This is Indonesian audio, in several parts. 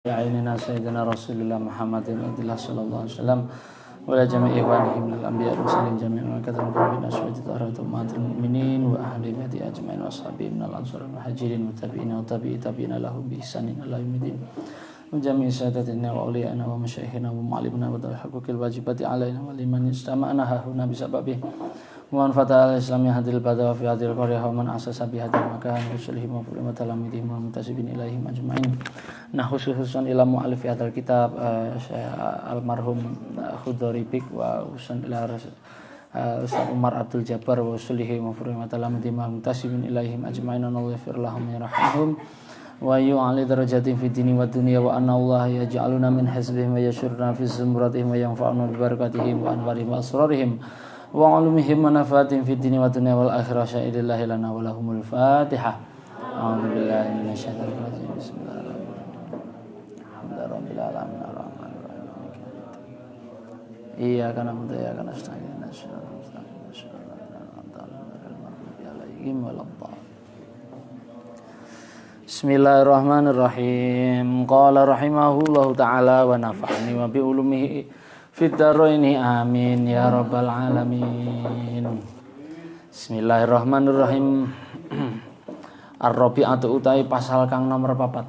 A'inina Sayyidina Rasulullah Muhammadin Abdullah Sallallahu Alaihi Wasallam wa jami'i ikhwanihim minal anbiya wa muslimin jami'an wa kathran qawmin aswati taharatu ma'atul mu'minin wa ahli baiti ajma'in wa ashabi minal ansar wa hajirin wa tabi'ina wa tabi'ina lahum bi ihsanin ila yaumil wa jami'i sadatina wa awliyana wa masyayikhina wa mu'allimina wa haqqil wajibati alaina wa liman istama'na hahuna bisababi Muhammad Fatah al-Islam yang hadir pada fi hadil qarya wa man asasa bi hadil makan usulihim wa ulama talamidihim wa mutasibin ilaihim ajma'in. Nah khususan ila mu'alif hadal kitab almarhum Khudhari Bik wa usun ila Ustaz Umar Abdul Jabbar wa usulihim wa ulama talamidihim wa mutasibin ilaihim ajma'in. Allah yaghfir lahum yarhamhum wa yu'ali darajatin fid dini wa dunya wa anna Allah yaj'aluna min hasbihim wa yashurna fi zumratihim wa yanfa'una bi barakatihim wa anwarihim wa asrarihim wa ulumihim manafatin fid dini wa dunya wal akhirah syaidillahi lana wa lahumul fatihah. A'udzu billahi minasyaitonir rajim. Bismillahirrahmanirrahim. Alhamdulillahirabbil alamin arrahmanir rahim. Iyyaka na'budu wa iyyaka nasta'in. Bismillahirrahmanirrahim. Qala rahimahullahu ta'ala wa nafa'ani wa bi ulumihi Fitaraini amin ya rabbal alamin. Bismillahirrahmanirrahim. Ar-Rabi'atu utai pasal kang nomor 4.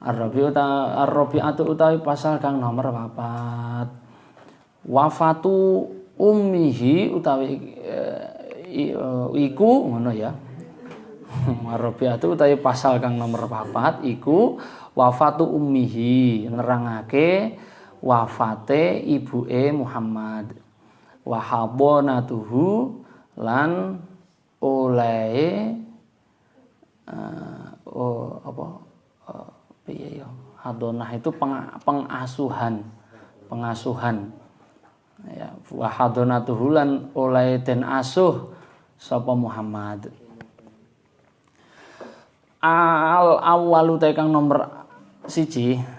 Ar-Rabi'atu utai pasal kang nomor 4. Wafatu ummihi utawi iku ngono ya. Ar-Rabi'atu utai pasal kang nomor 4 iku wafatu ummihi nerangake wafate ibuke Muhammad wa hadonatuhu lan olehe piye ya hadonah itu pengasuhan ya wa hadonatuhu lan olehe den asuh sapa Muhammad al awwalu tekang nomor 1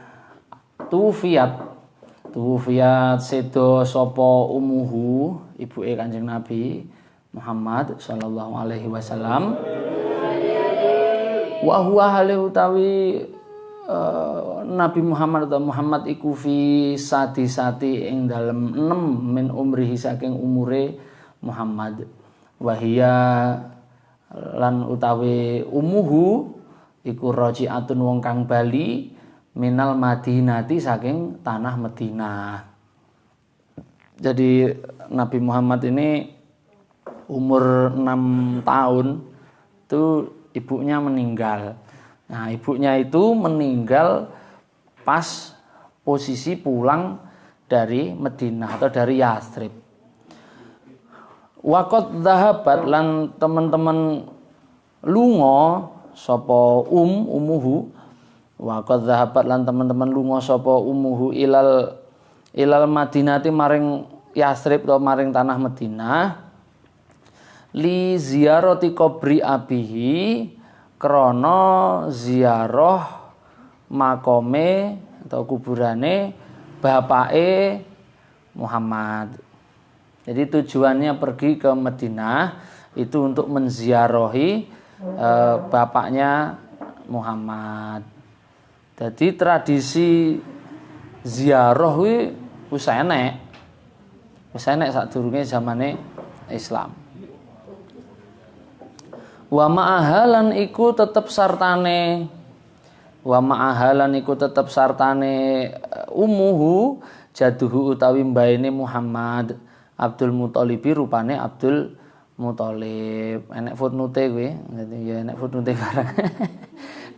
Tufiat sedo sapa umuhu ibuke Kanjeng Nabi Muhammad sallallahu alaihi wasallam wa huwa hale utawi Nabi Muhammad atau Muhammad iku fi sati ing dalem 6 min umrihi saking umure Muhammad wahia lan utawi umuhu iku raji'atun wong kang bali minal Madinati saking tanah Madinah. Jadi Nabi Muhammad ini umur 6 tahun itu ibunya meninggal. Nah, ibunya itu meninggal pas posisi pulang dari Madinah atau dari Yathrib. Waqad dhahabat lan teman-teman lunga sapa umuhu wa qad dhahabat lan teman-teman lunga sapa umuhu ilal Madinati maring Yathrib atau maring tanah Madinah li ziyarati qabri abihi krana ziarah makome atau kuburane bapake Muhammad. Jadi tujuannya pergi ke Madinah itu untuk menziarahi bapaknya Muhammad. Jadi tradisi ziarah kuwi wis enek sadurunge zamane Islam. Wa ma'ahalan iku tetep sartane umuhu jaduhu utawi mbaene Muhammad Abdul Muthalib rupane Abdul Muthalib. Enek footnote kuwi, dadi ya enek footnote barang.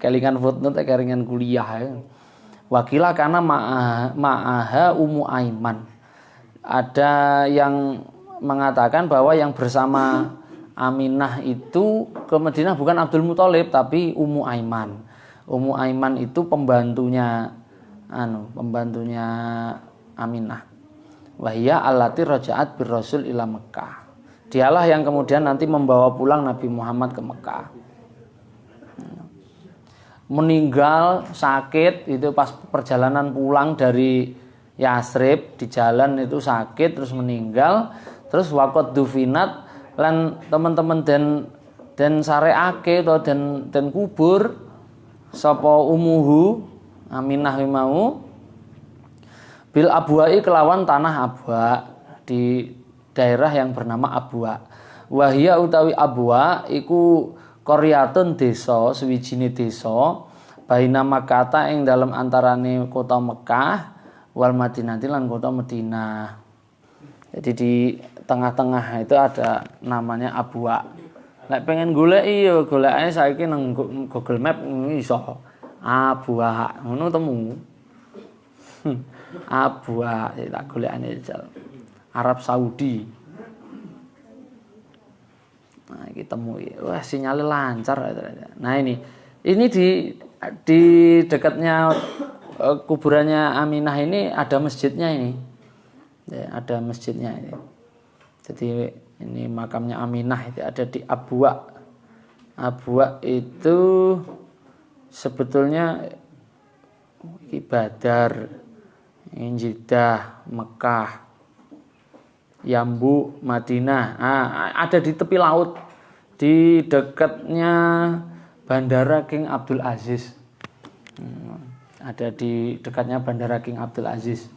Kelingan footnote kelingan kuliah. Wakila karena ma'aha Ummu Aiman. Ada yang mengatakan bahwa yang bersama Aminah itu ke Madinah bukan Abdul Muthalib tapi Ummu Aiman. Ummu Aiman itu pembantunya Aminah. Wahia allati raja'at bir Rasul ila Mekah. Dialah yang kemudian nanti membawa pulang Nabi Muhammad ke Mekah. Meninggal sakit itu pas perjalanan pulang dari Yathrib di jalan itu sakit terus meninggal terus waqad dufinat lan teman-teman den sareake atau den kubur sapa umuhu Aminah mau bil abwa'i kelawan tanah Abwa di daerah yang bernama Abwa. Wahia utawi Abwa iku qaryatun desa, suwijine desa baina Makkah ing dalam antarane kota Mekah wal Madinah lan kota Madinah. Jadi di tengah-tengah itu ada namanya Abwa. Nek pengen golek iya golekane saiki nang Google Map iso. Abwa ngono temu. Abwa tak golekane Arab Saudi. Nah, kita temu. Wah, sinyalnya lancar. Nah, ini di dekatnya kuburannya Aminah ini ada masjidnya ini. Ya, ada masjidnya ini. Jadi ini makamnya Aminah itu ada di Abwa. Abwa itu sebetulnya Badar, Jeddah, Mekah, Yambu, Madinah. Ada di tepi laut di dekatnya Bandara King Abdul Aziz. Ada di dekatnya Bandara King Abdul Aziz.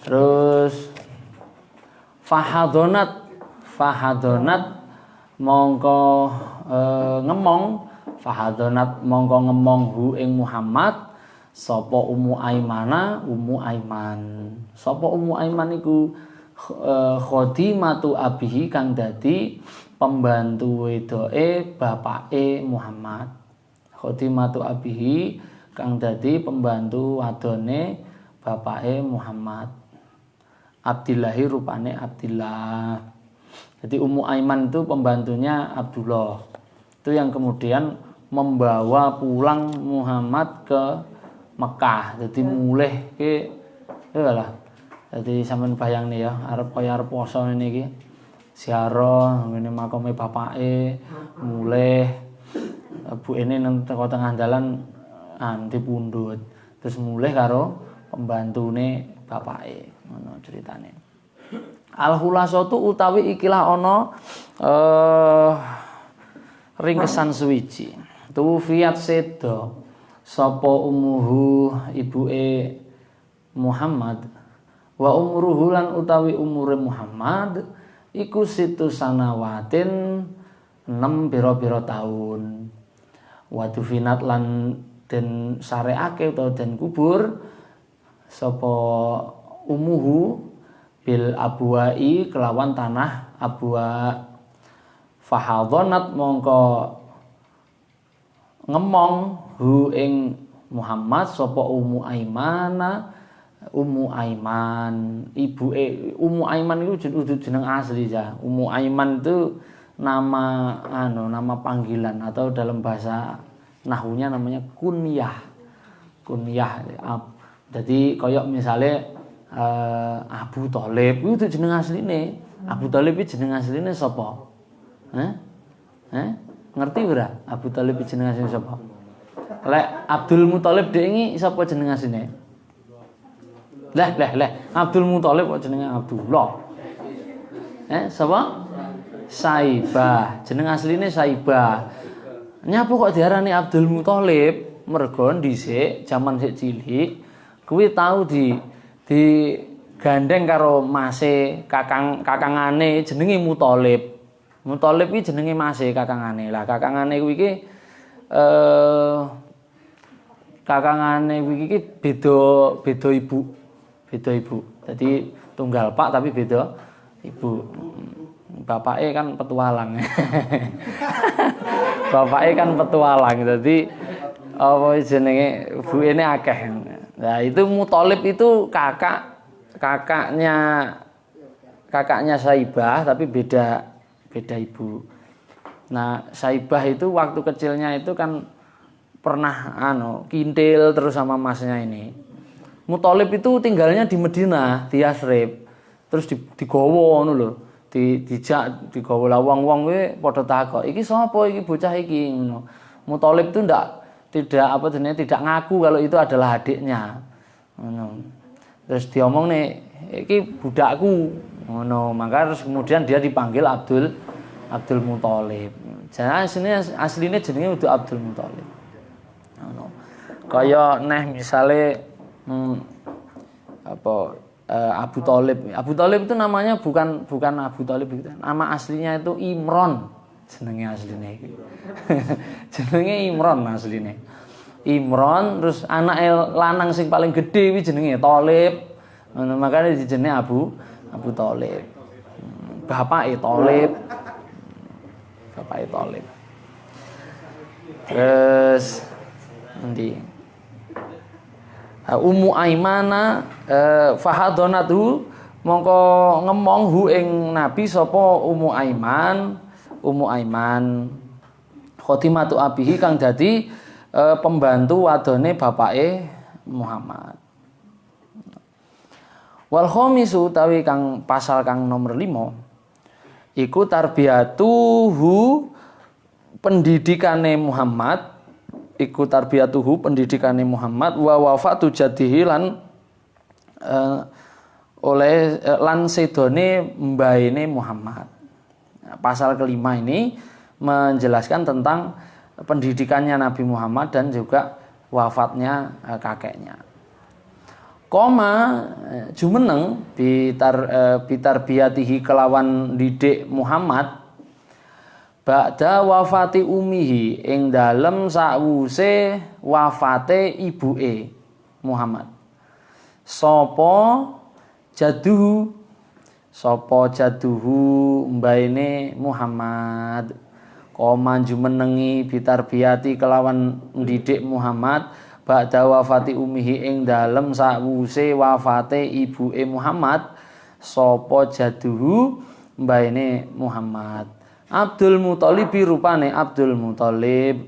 Terus fahadonat mongko ngemong fahadonat mongko ngemong hu ing Muhammad sapa Ummu Aiman. Sapa Ummu Aiman iku khadimatu abihi kang dadi pembantu wedoke bapake Muhammad. Khadimatu abihi kang dadi pembantu wadone bapake Muhammad. Abdillahi rupane Abdillah. Jadi Ummu Aiman itu pembantunya Abdullah. Itu yang kemudian membawa pulang Muhammad ke Mekah. Jadi mulih ke lah. Jadi sampean bayang nih ya, arep kaya arep poso ngene iki. Ziarah ngene makame bapake, mulih bu ini nang tengah dalan dipundhut. Terus mulih karo pembantune bapake. Ngono ceritane. Al-Khulasatu utawi ikilah ana ringkesan suwiji. Tuwfiat seda sapa umuhu ibuke Muhammad wa umruhu lan utawi umure Muhammad iku situ sanawatin 6 pira-pira taun. Wa tufinat lan den sareake utawa den kubur sapa umuhu bil abwa'i kelawan tanah Abwa. Fahadhanat mongko ngemong hu ing Muhammad sapa Ummu Aiman ibuke Ummu Aiman itu jeneng asli ya. Ummu Aiman itu nama panggilan atau dalam bahasa nahwunya namanya kunyah. Jadi koyok misalnya Abu Thalib itu jeneng asline. Abu Thalib itu jeneng asline sapa? Ngerti ora? Abu Thalib itu jeneng asline sapa? Lek Abdul Muthalib dhek iki sapa jeneng asline? Lah. Abdul Muthalib kok jenenge Abdullah. Sapa? Saibah. Jeneng asline Saibah. Nyapa kok diarani Abdul Muthalib? Mergo dhisik jaman sik cilik kuwi tau di gandeng karo mase kakangane jenenge Muthalib. Muthalib iki jenenge mase kakangane. Lah kakangane kuwi iki beda ibu. Jadi tunggal pak tapi beda ibu. Bapake kan petualang. Jadi apa jenenge ibuke akeh. Nah, itu Muthalib itu kakaknya Saibah tapi beda ibu. Nah, Saibah itu waktu kecilnya itu kan pernah kintil terus sama masnya ini. Muthalib itu tinggalnya di Madinah, di Yasrib. Terus digowo ngono lho. Digowo lah wong-wong kuwi padha takok, "Iki sapa iki bocah iki?" ngono. Muthalib itu tidak ngaku kalau itu adalah adiknya. Ngono. Terus diomong nih, "Iki budakku." Ngono. Maka terus kemudian dia dipanggil Abdul Muthalib. Jenenge asline jenenge kudu Abdul Muthalib. Ngono. Kaya neh misale Abu Thalib. Abu Thalib itu namanya bukan Abu Thalib gitu. Nama aslinya itu Imron. Jenenge asline iki. Jenenge Imron asline. Imron terus anake lanang sing paling gedhe kuwi jenenge Thalib. Ngono makane dijenenge Abu Thalib. Bapake Thalib. Terus nanti Ummu Aimana fahadonatu mongko ngemong hu ing Nabi sapa Ummu Aiman khotimatu abihi kang dadi pembantu wadone bapake Muhammad. Wal khamisu utawi kang pasal kang nomor 5 iku tarbiyatuhu pendidikane Muhammad wa wafatu jadihi lan lan sedone mbaine Muhammad. Pasal kelima ini menjelaskan tentang pendidikannya Nabi Muhammad dan juga wafatnya kakeknya. Jumeneng bitarbiyatihi kelawan didik Muhammad ba'da wafati umihi ing dalem sakwuse wafate ibuke Muhammad. Sapa jaduhu mbaine Muhammad. Jumenengi bitarbiyati kelawan didik Muhammad ba'da wafati umihi ing dalem sakwuse wafate ibuke Muhammad. Sapa jaduhu mbaine Muhammad. Abdul Muthalib rupane Abdul Muthalib.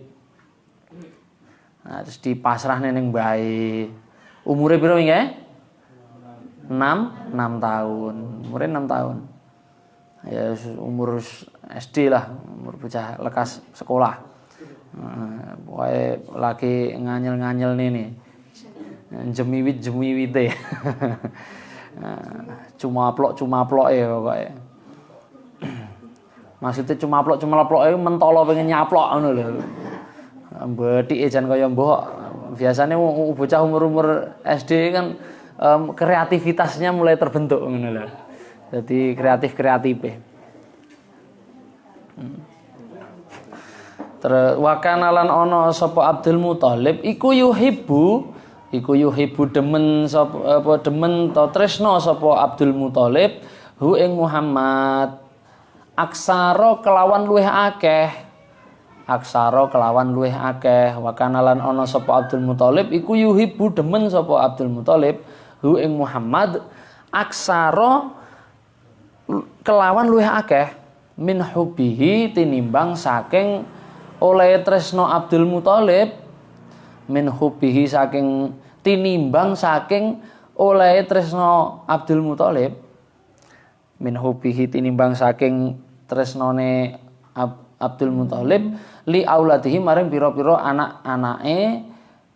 Nah, terus dipasrahne ning mbahe. Umure piro nggih? 6 tahun. Umure 6 tahun. Ya umur SD lah, umur bocah lekas sekolah. Pokoke lagi nganyel-nganyel nih. Jemiwit-jemiwite. Cumaplok ya pokoke. Maksudnya cumaplok itu mentolo pengen nyaplok ngono lho. Mbethike jan kaya mbok. Biasanya bocah umur SD kan kreativitasnya mulai terbentuk ngono lho. Jadi kreatif. Terus wakanalan ono sapa Abdul Muthalib iku yuhibbu demen sapa demen ta tresno sapa Abdul Muthalib hu ing Muhammad. Aksara kelawan luweh akeh wakanalan ana sapa Abdul Muthalib iku yuhibbu demen sapa Abdul Muthalib hu ing Muhammad aksara kelawan luweh akeh min hubbihi tinimbang saking oleh tresno Abdul Muthalib min hubbihi saking tinimbang saking oleh tresno Abdul Muthalib min hubbihi tinimbang saking tresnone Abdul Muthalib li auladihi maring pira-pira anak-anake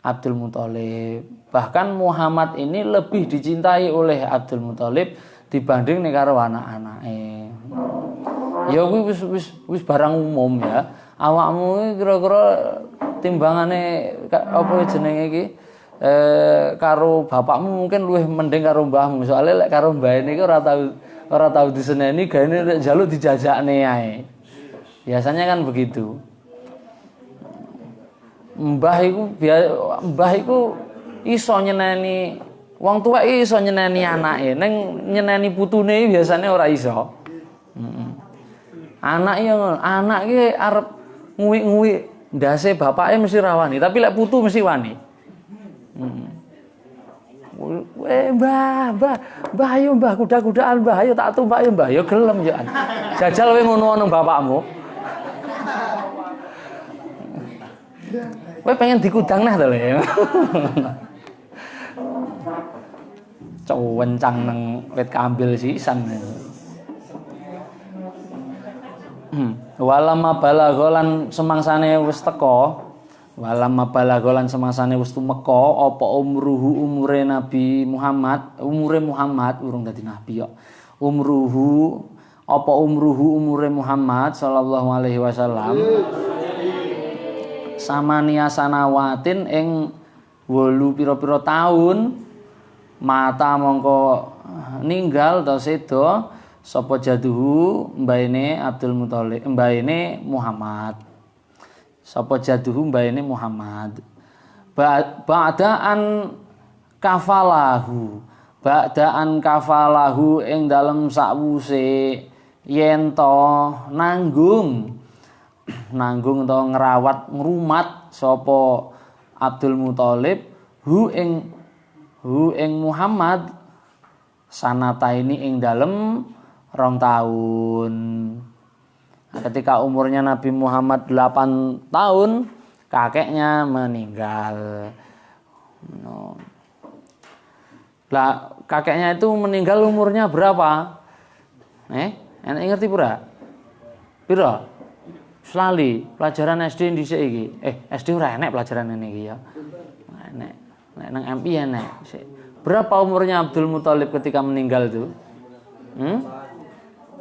Abdul Muthalib. Bahkan Muhammad ini lebih dicintai oleh Abdul Muthalib dibanding karo anak-anake. Ya wis barang umum ya. Awakmu kira-kira timbangane apa jenenge iki karo bapakmu mungkin luwih mending karo mbahmu. Soale lek karo mbahne iki ora tau diseneni gaene njaluk dijajakne ae. Biasanya kan begitu. Mbah iku iso nyeneni wong tuwa iso nyeneni anake, ning nyeneni putune biasanya ora iso. Anak iki arep nguwi-nguwi ndase bapake mesti rawani, tapi lek putu mesti wani. Mbah ayo mbah kuda-kudaan mbah ayo tak tumbak yo mbah yo gelem yo. Jajal kowe ngono nang bapakmu. Kowe pengen dikudang nah to le. Wencang nang wit kambil sisan. Walama balagolan semangsane wis teka. Walam mabalagolan semangsane wis tumeka apa umure Nabi Muhammad, umure Muhammad urung dadi nabi ya. Umruhu apa umure Muhammad sallallahu alaihi wasallam samania sanawatin ing 8 pira-pira taun mata mongko ninggal ta sedo sapa jaduhu mbaine Abdul Muthalib mbaine Muhammad sapa jaduhu mbaine Muhammad ba'daan kafalahu ing dalem sakwuse yen to nanggung to ngrawat ngrumat sapa Abdul Muthalib hu ing Muhammad sanata ini ing dalem 2 tahun. Ketika umurnya Nabi Muhammad 8 tahun kakeknya meninggal. Lah kakeknya itu meninggal umurnya berapa? Enak ngerti pura? Pira? Selali pelajaran SD dhisik iki. SD ora enek pelajaran ini iki ya. Enek. Nek nang MP enek. Berapa umurnya Abdul Muthalib ketika meninggal itu?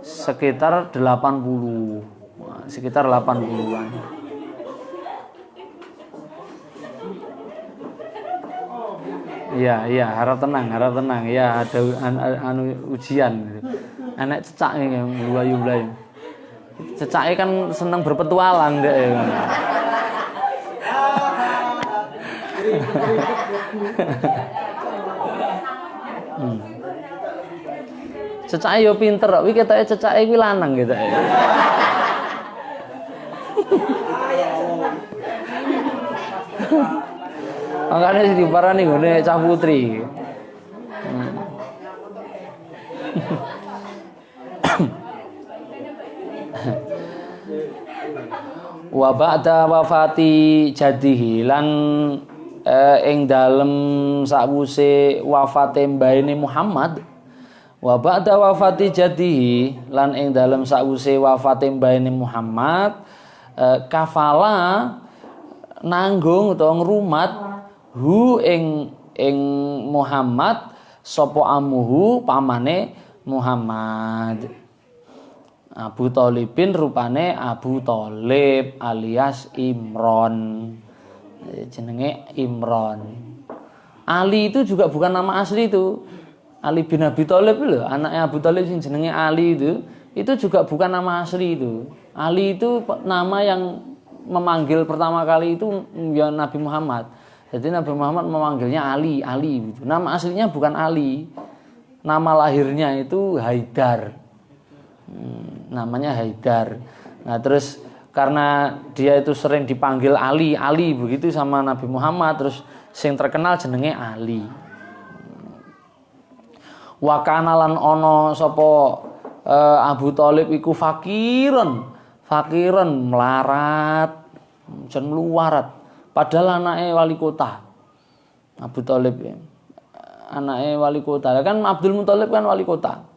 Sekitar 80. Sekitar 80-an. Iya, harap tenang. Ya, ada ujian gitu. Anak cecak iki mlayu-mlayu. Cecake kan seneng berpetualang ndek ya. Cecake yo pinter kok. Iki ketoke cecake kuwi lanang gitu ya. Makanya sih diparani ngene cah putri. Wa ba'da wafati jadihi lan ing dalem sakwuse wafate mbaine Muhammad wa ba'da wafati jadihi lan ing dalem sakwuse wafate mbaine Muhammad kafala nanggung utawa ngrumat hu ing Muhammad sapa amuhu pamane Muhammad Abu Thalibin rupane Abu Thalib alias Imron. Jenenge Imron. Ali itu juga bukan nama asli itu. Ali bin Abi Thalib lho, anaknya Abu Thalib sing jenenge Ali itu juga bukan nama asli itu. Ali itu nama yang memanggil pertama kali itu ya Nabi Muhammad. Jadi Nabi Muhammad memanggilnya Ali gitu. Nama aslinya bukan Ali. Nama lahirnya itu Haidar. Namanya Haidar. Nah terus karena dia itu sering dipanggil Ali begitu sama Nabi Muhammad, terus sing terkenal jenenge Ali. Wa kana lan ana sapa Abu Thalib iku fakiran melarat, jen luarat. Padahal anake wali kota. Abu Thalib anake wali kota. Kan Abdul Muthalib kan wali kota.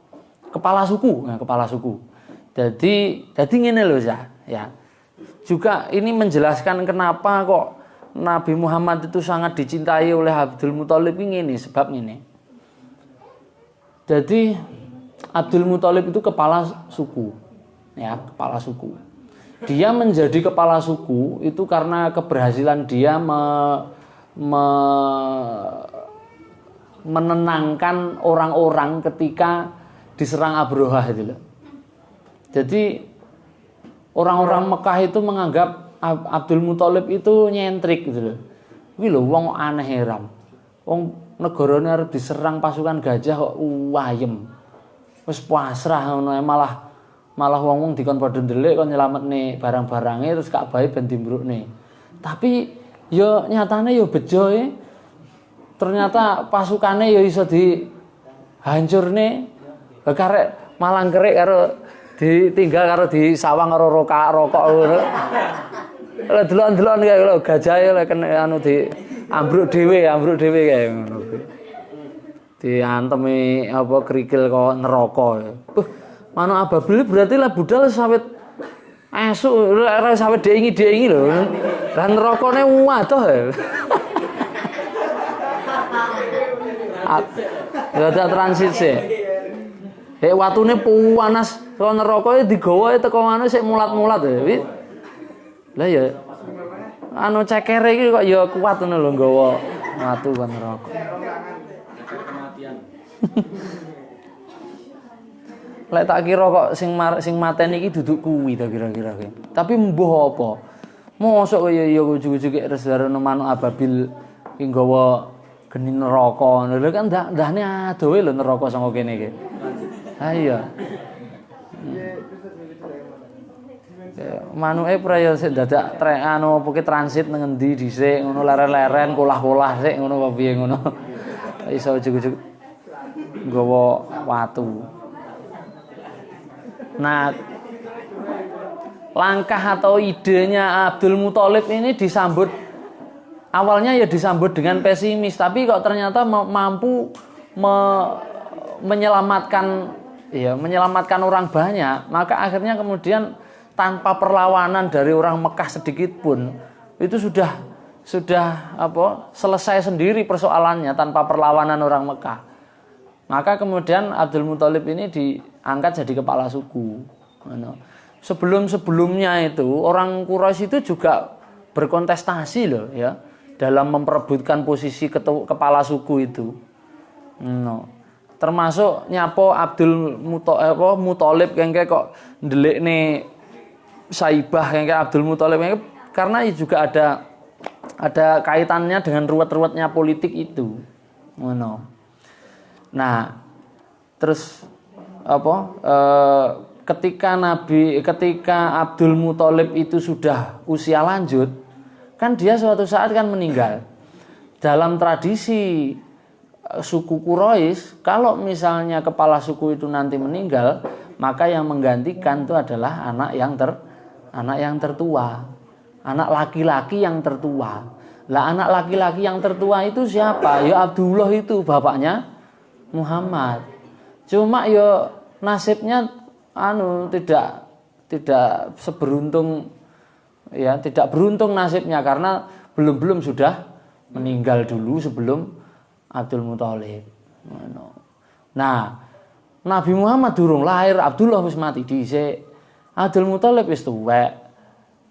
Kepala suku. Jadi ngene lho ya. Juga ini menjelaskan kenapa kok Nabi Muhammad itu sangat dicintai oleh Abdul Muthalib ini sebab ini. Jadi Abdul Muthalib itu kepala suku. Ya, kepala suku. Dia menjadi kepala suku itu karena keberhasilan dia menenangkan orang-orang ketika diserang Abrohah itu loh. Jadi orang-orang Mekah itu menganggap Abdul Muthalib itu nyentrik gitu loh. Kuwi lho wong aneh heran. Wong negarane arep diserang pasukan gajah kok wayem. Wis pasrah ngono malah wong-wong dikon padha ndelik kon nyelametne barang-barange terus Ka'bah ben dimbrukne. Tapi yo nyatane yo bejo ternyata pasukane yo iso dihancurne. Karek malang kerik karo ditinggal karo disawang karo rokok ngono. Lah delok-delok kaya lho gajahe lek anu di ambruk dhewe kaya ngono. Diantemi apa krikil kok neraka. Manuk ababil berarti lah budal sawit esuk ora sawit diengi lho. Lah nerakane waduh. Ada transit sih. Watune panas Kalau neraka digawa teko ngono sik mulat-mulat ya. Lah ya anu cekere iki kok ya kuat ngono lho nggawa watu kon neraka. Kematian. Lek tak kira kok sing mateni iki duduk kuwi ta kira-kira ki. Tapi mbuh apa? Mosok kaya ya ujug-ujug resarono manuk ababil ki nggawa geni neraka. Lho kan ndahne adohe lho neraka saka kene iki. Ha iya. Manuke praya sik dadak anu apa ki transit nang endi dhisik ngono leren-leren kolah-kolah sik ngono apa piye ngono. Iso ujug-ujug nggawa watu. Nah, langkah atau idenya Abdul Muthalib ini awalnya ya disambut dengan pesimis, tapi kok ternyata mampu menyelamatkan orang banyak, maka akhirnya kemudian tanpa perlawanan dari orang Mekah sedikit pun itu sudah selesai sendiri persoalannya tanpa perlawanan orang Mekah. Maka kemudian Abdul Muthalib ini diangkat jadi kepala suku. Sebelum-sebelumnya itu orang Quraisy itu juga berkontestasi loh ya dalam memperebutkan posisi kepala suku itu. Termasuk nyapo Abdul Muthalib kengke kok ndelikne Saibah kengke Abdul Muthalib kengke karena juga ada kaitannya dengan ruwet-ruwetnya politik itu. Nah, terus ketika Abdul Muthalib itu sudah usia lanjut, kan dia suatu saat kan meninggal. Dalam tradisi suku Quraisy, kalau misalnya kepala suku itu nanti meninggal, maka yang menggantikan itu adalah anak yang tertua, anak laki-laki yang tertua. Lah anak laki-laki yang tertua itu siapa? Ya Abdullah itu bapaknya Muhammad. Cuma ya nasibnya tidak seberuntung ya, tidak beruntung nasibnya karena belum sudah meninggal dulu sebelum Abdul Muthalib. Nah, Nabi Muhammad durung lahir, Abdullah wis mati dhisik. Abdul Muthalib wis tuwek.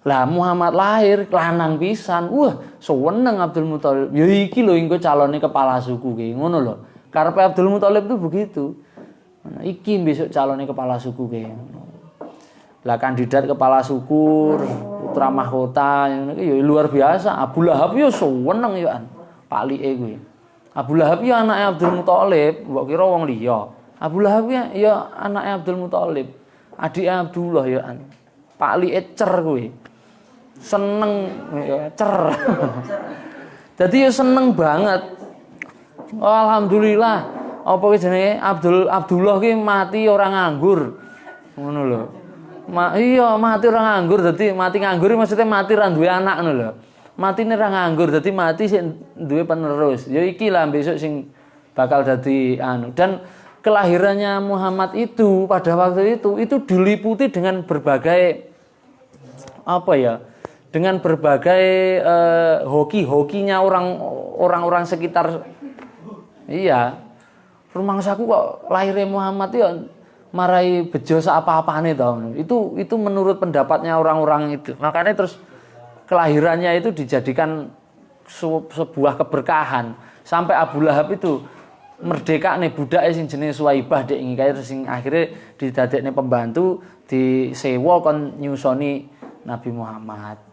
Lah Muhammad lahir lanang pisan. Wah, seneng Abdul Muthalib. Ya iki lho engko calone kepala suku ki, ngono lho. Karepe Abdul Muthalib itu begitu. Iki besok calonnya kepala suku kayak. Lah kandidat kepala suku, putra mahkota ya luar biasa. Abu Lahab ya seneng ya an. Palike kuwi. Abu Lahab ya anake Abdul Muthalib, mbok kira wong liya. Abu Lahab ya anake Abdul Muthalib. Adike Abdullah ya an. Palike cer kuwi. Seneng ya cer. Jadi ya seneng banget. Alhamdulillah. Apa ki jenenge Abdullah ki mati orang nganggur. Ngono lho. Iya, mati orang nganggur, dadi mati nganggur maksudnya mati ra duwe anak ngono lho. Matine ra nganggur, dadi mati sing duwe penerus. Ya iki lah besok sing bakal dadi dan kelahirannya Muhammad itu pada waktu itu diliputi dengan berbagai dengan berbagai hoki-hokinya orang-orang sekitar. Iya. Rumangsaku kok lahirnya Muhammad ya marai bejo apa-apane to. Itu menurut pendapatnya orang-orang itu. Makanya terus kelahirannya itu dijadikan sebuah keberkahan. Sampai Abu Lahab itu merdeka nih budake sing jenenge Suwaibah dek ngikae terus sing akhirnya didadekne pembantu disewa kon nyusoni Nabi Muhammad.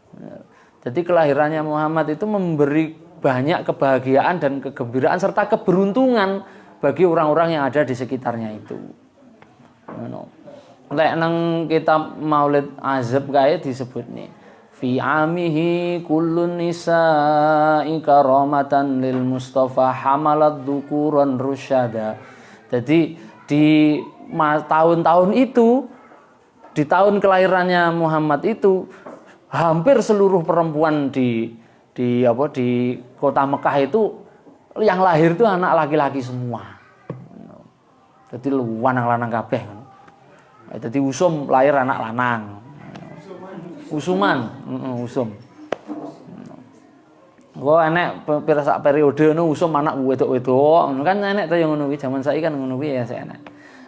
Jadi kelahirannya Muhammad itu memberi banyak kebahagiaan dan kegembiraan serta keberuntungan bagi orang-orang yang ada di sekitarnya itu. Lek nang kitab Maulid Azab kae disebut nih. Fi amihi kullun nisa'i karamatan lil Mustafa hamalat dzukuran rusyada. Jadi di tahun-tahun itu, di tahun kelahirannya Muhammad itu hampir seluruh perempuan di kota Mekah itu yang lahir itu anak laki-laki semua. Jadi lanang-lanang kabeh. Jadi Usum lahir anak lanang. Usuman, Usum. Gua enek periode ngono Usum anak wedok-wedok. Kan enek ta yang ngono kuwi jaman saiki kan ngono kuwi ya enek.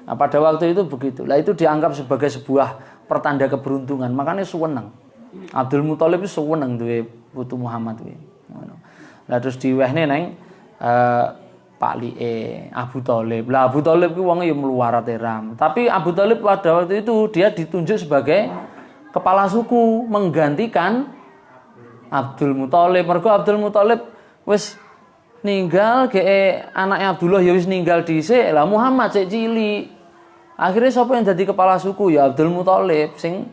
Nah, pada waktu itu begitu. Lah itu dianggap sebagai sebuah pertanda keberuntungan. Makanya suweneng. Abdul Muthalib itu suweneng duwe putu Muhammad kuwi. Ngono. Lah terus diwehne neng Pak Lie Abu Thalib. Lah Abu Thalib ku wong ya mluwarat ram. Tapi Abu Thalib pada waktu itu dia ditunjuk sebagai kepala suku menggantikan Abdul Muthalib. Mergo Abdul Muthalib wis ninggal anaknya Abdullah ya wis ninggal dhisik. Lah Muhammad cek cilik. Akhirnya sapa yang jadi kepala suku ya Abdul Muthalib sing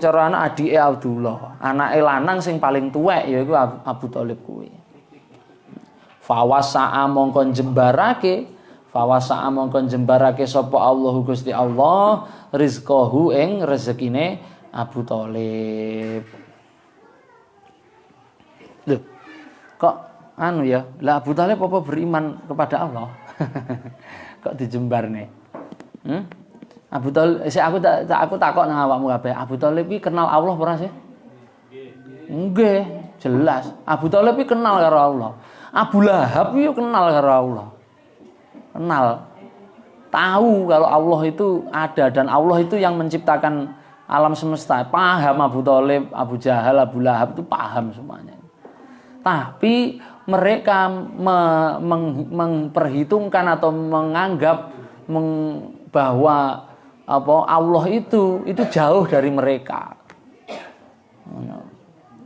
cara anak adike Abdullah. Anake lanang sing paling tuwek yaiku Abu Thalib kuwi. Fawasa'a mongkon jembarake sapa Allahu Gusti Allah rizqahu ing rezekine Abu Thalib. Loh, kok anu ya? Lah Abu Thalib apa beriman kepada Allah? Kok dijembarne? Abu Thalib aku takok nang awakmu kabeh. Abu Thalib iki kenal Allah ora sih? Nggih, jelas. Abu Thalib iki kenal karo Allah. Abu Lahab yo kenal karo Allah. Kenal. Tahu kalau Allah itu ada dan Allah itu yang menciptakan alam semesta. Paham Abu Thalib, Abu Jahal, Abu Lahab itu paham semuanya. Tapi mereka memperhitungkan atau menganggap bahwa Allah itu jauh dari mereka.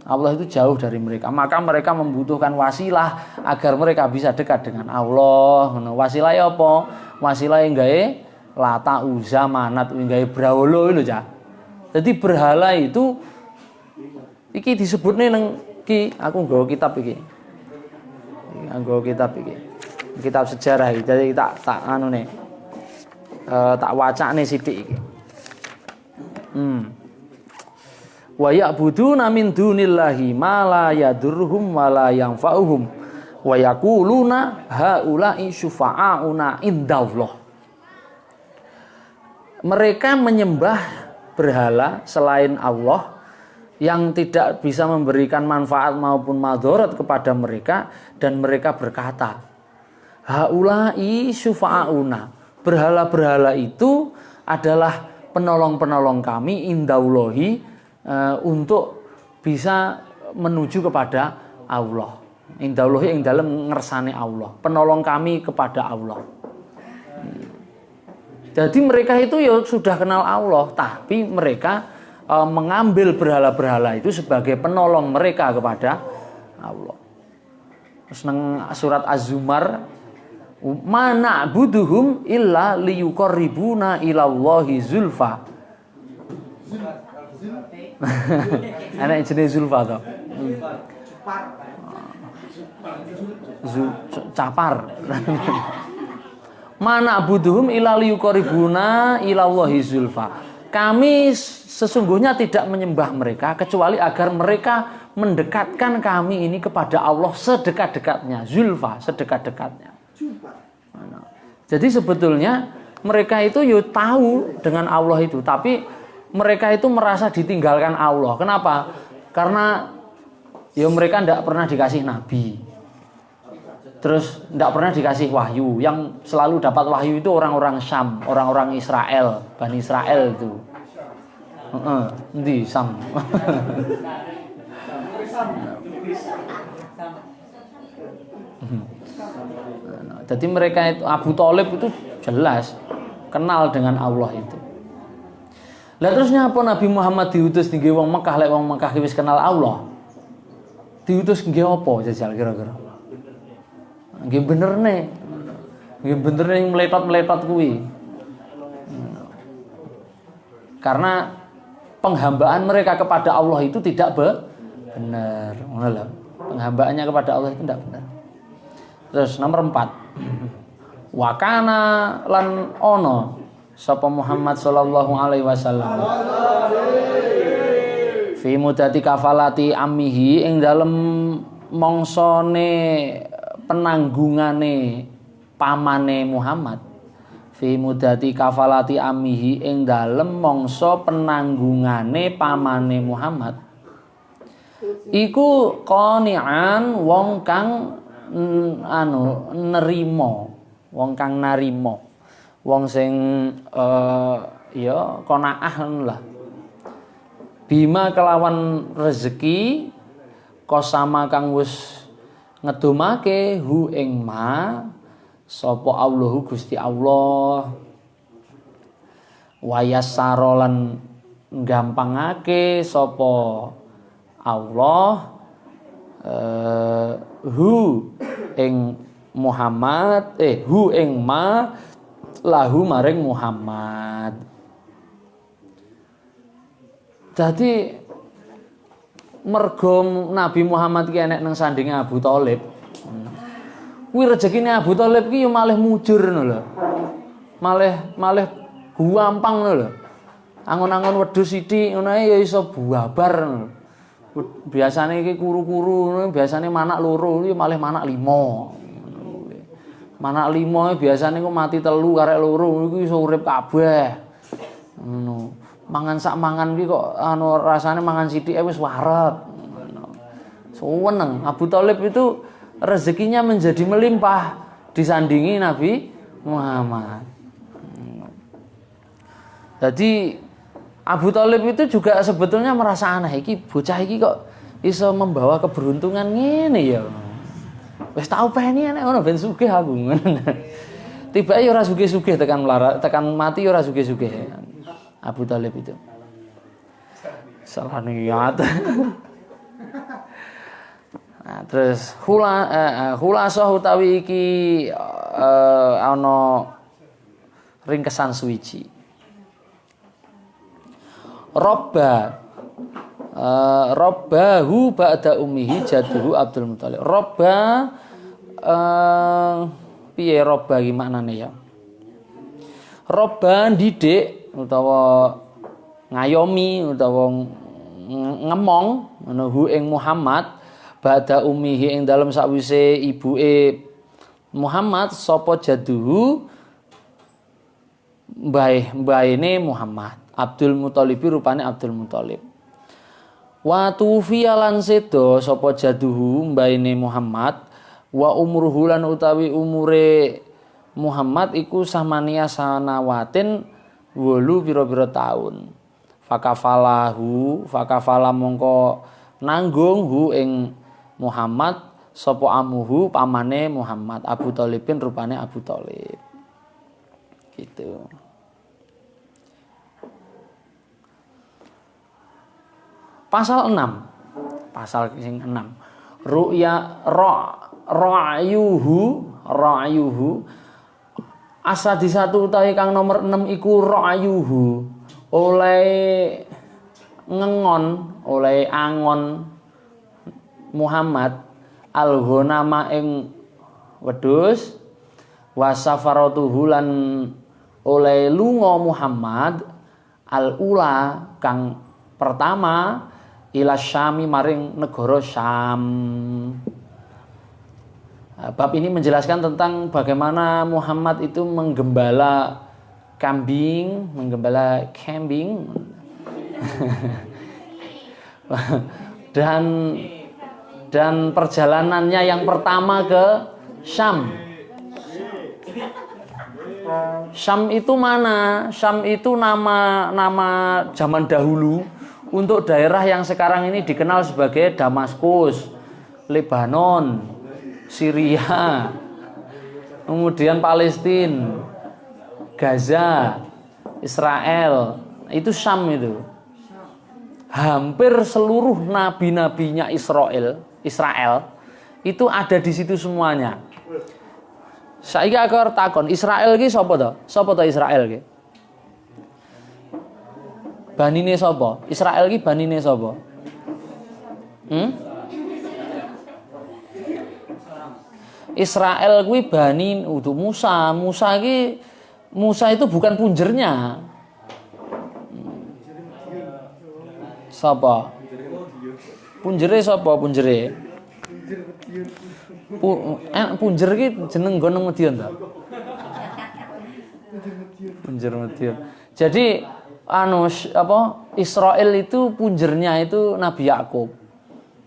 Allah itu jauh dari mereka. Maka mereka membutuhkan wasilah agar mereka bisa dekat dengan Allah. Wasilah apa? Wasilah yang gawe Lata, Uzza, Manat, yang gawe Brahala lho, Cak. Jadi berhala itu iki disebutne nang iki aku nggawa kitab iki. Nggawa kitab iki. Kitab sejarah iki. Jadi tak anune. Tak wacane sithik iki. Wa ya'buduna min dunillahi ma la yadurruhum wa la yanfa'uhum wa yaquluna haula'i syufa'auna indallah. Mereka menyembah berhala selain Allah yang tidak bisa memberikan manfaat maupun madharat kepada mereka dan mereka berkata haula'i syufa'auna. Berhala-berhala itu adalah penolong-penolong kami indallahi untuk bisa menuju kepada Allah. Indallahi ing dalem ngersane Allah. Penolong kami kepada Allah. Jadi mereka itu ya sudah kenal Allah, tapi mereka mengambil berhala-berhala itu sebagai penolong mereka kepada Allah. Terus nang surat Az-Zumar, "Ma na'buduhum illa liyuqarribuna ilallahi zulfa." Anak jenis Zulfa toh. Capar. Mana buduhum ila liyuqarribuna ilallahi zulfa. Kami sesungguhnya tidak menyembah mereka kecuali agar mereka mendekatkan kami ini kepada Allah sedekat-dekatnya, zulfa, sedekat-dekatnya. Jadi sebetulnya mereka itu yo tahu dengan Allah itu, tapi mereka itu merasa ditinggalkan Allah. Kenapa? Karena ya mereka tidak pernah dikasih nabi. Terus tidak pernah dikasih wahyu. Yang selalu dapat wahyu itu orang-orang Syam, orang-orang Israel, Bani Israel itu. Di Syam. Jadi mereka itu Abu Thalib itu jelas kenal dengan Allah itu. Lah terus nyapa Nabi Muhammad diutus nggih wong Mekah, lek wong Mekah wis kenal Allah. Diutus nggih apa jajal kira-kira? Nggih bener nih. Nggih bener ning meletot-meletot kuwi. Karena penghambaan mereka kepada Allah itu tidak benar. Ngono lho. Penghambaannya kepada Allah itu tidak benar. Terus nomor 4. Wa kana lan ono sapa Muhammad sallallahu alaihi wasallam fi mudati kafalati ammihi ing dalem mongsone penanggungane pamane Muhammad fi mudati kafalati ammihi ing dalem mangsa penanggungane pamane Muhammad iku qani'an wong kang nerima wong kang narima wong sing ya qanaah lah. Bima kelawan rezeki kosama kang wis ngedumake hu ing ma sapa Allahu Gusti Allah wayasarolan gampangake sapa Allah hu ing Muhammad hu ing ma lahu maring Muhammad. Jadi mergo Nabi Muhammad ki enek nang sandinge Abu Thalib. Kuwi rezekine Abu Thalib ki yo malih mujur ngono lho. Malih gampang ngono lho. Angon-angon wedhus sithik ngono ae ya iso buabar. Biasane iki kuru-kuru ngono, biasane manak loro iki malih manak 5. Manak 5 biasane kok mati 3 karek loro iku iso urip kabeh. Ngono. Mangan sak mangan ki kok rasane mangan sithike wis wareg. Seneng. Abu Thalib itu rezekinya menjadi melimpah disandingi Nabi Muhammad. Jadi Abu Thalib itu juga sebetulnya merasa aneh, iki bocah iki kok iso membawa keberuntungan ngene ya. Wis tau peni nek ngono ben sugih aku. Tibake ora sugih-sugih tekan mati ora sugih-sugih. Abu Thalib itu salah niat. Nah, terus khulasah utawi iki ana ringkesan suwiji. Robbahu ba'da ummihi jadduhu Abdul Muthalib. Piye robba iki maknane ya? Robba didik utawa ngayomi utawa ngemong menuhu ing Muhammad ba'da ummihi ing dalem sakwise ibuke Muhammad sapa jadduhu mbaene Muhammad Abdul Muthalib rupane Abdul Muthalib. Wa tufiya lan sedo sapa jadduhu mbaene Muhammad wa umruhu lan utawi umure Muhammad iku samania sanawatin 8 pira-pira taun. Fakafala mongko nanggung hu ing Muhammad sapa amuhu pamane Muhammad Abu Thalibin rupane Abu Thalib. Gitu. Pasal 6. Pasal sing 6. Ra'yuhu asadi satu utawi kang nomor 6 iku ra'yuhu oleh angon Muhammad al-ghanama ing wedhus wasafaratuhu lan oleh lunga Muhammad al-ula kang pertama ila Syami maring negara Syam. Bab ini menjelaskan tentang bagaimana Muhammad itu menggembala kambing dan perjalanannya yang pertama ke Syam. Syam itu mana? Syam itu nama zaman dahulu untuk daerah yang sekarang ini dikenal sebagai Damaskus, Lebanon, Syria, kemudian Palestina, Gaza, Israel, itu Syam itu. Hampir seluruh nabi-nabinya Israel itu ada di situ semuanya. Saiki aku arep takon, Israel iki sapa to? Sapa to Israel iki? Banine sapa? Israel iki banine sapa? Israel kuwi bani untuk Musa. Musa itu bukan punjernya. Sapa? Punjere sapa punjere? Punjer iki jeneng nggon Medion ta? Punjer Medion. Jadi Israel itu punjernya itu Nabi Yakub.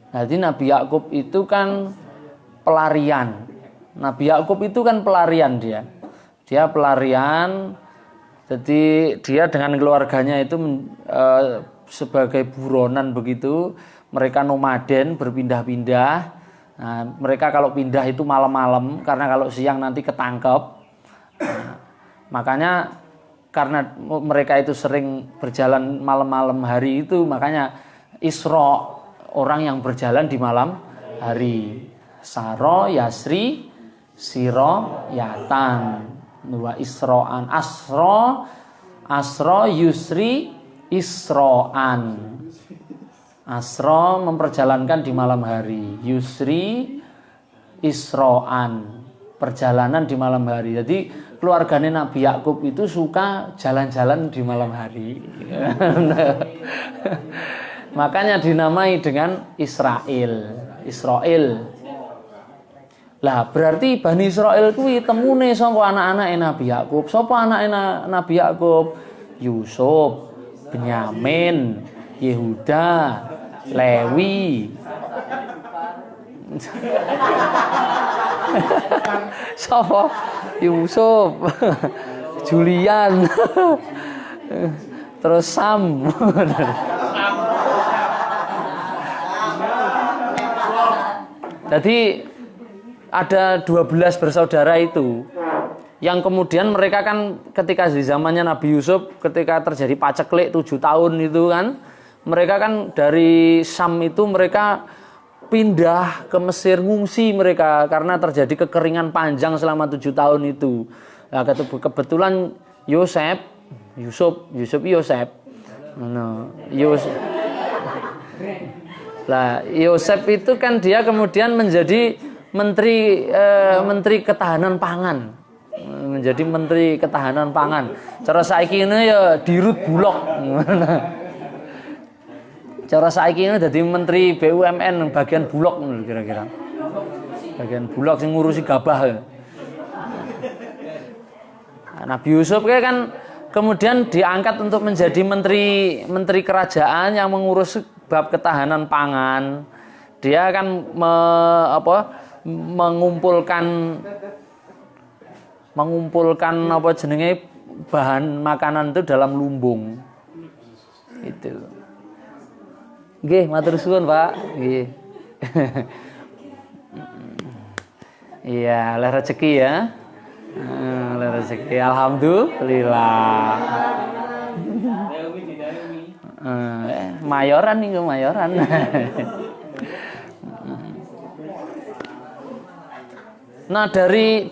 Jadi Nabi Yakub itu kan pelarian. Nabi Yakub itu kan pelarian dia. Dia pelarian. Jadi dia dengan keluarganya itu sebagai buronan begitu. Mereka nomaden berpindah-pindah. Nah, mereka kalau pindah itu malam-malam karena kalau siang nanti ketangkep. Nah, makanya karena mereka itu sering berjalan malam-malam hari itu, makanya Isra, orang yang berjalan di malam hari. Saro yasri siro yatan. Wa isro'an. Asro yusri isro'an. Asro memperjalankan di malam hari, yusri isro'an, perjalanan di malam hari. Jadi keluarganya Nabi Yakub itu suka jalan-jalan di malam hari. Makanya dinamai dengan Israel. Lah berarti Bani Israel kuwi temune sapa anak-anake Nabi Yakub. Sapa anake Nabi Yakub? Yusuf, Benyamin, Yehuda, Lewi. Sapa? Yusuf, Julian. Terus Sam. Jadi ada 12 bersaudara itu yang kemudian mereka kan ketika di zamannya Nabi Yusuf, ketika terjadi paceklik 7 tahun itu kan, mereka kan dari Sam itu mereka pindah ke Mesir, ngungsi mereka karena terjadi kekeringan panjang selama 7 tahun itu. Nah, kebetulan Yosef. Lah Yosef itu kan dia kemudian menjadi menteri ketahanan pangan. Menjadi menteri ketahanan pangan. Cara saiki ini ya dirut Bulog. Cara saiki ini jadi menteri BUMN bagian Bulog kira-kira. Bagian Bulog sing ngurusi gabah. Nabi Yusuf kan kemudian diangkat untuk menjadi menteri kerajaan yang mengurus bab ketahanan pangan. Dia akan mengumpulkan apa jenenge bahan makanan itu dalam lumbung. Itu. Nggih, matur suwun, Pak. Nggih. Iya, oleh rezeki ya. Oleh rezeki. Alhamdulillah. Mayoran nih, mayoran. Nah dari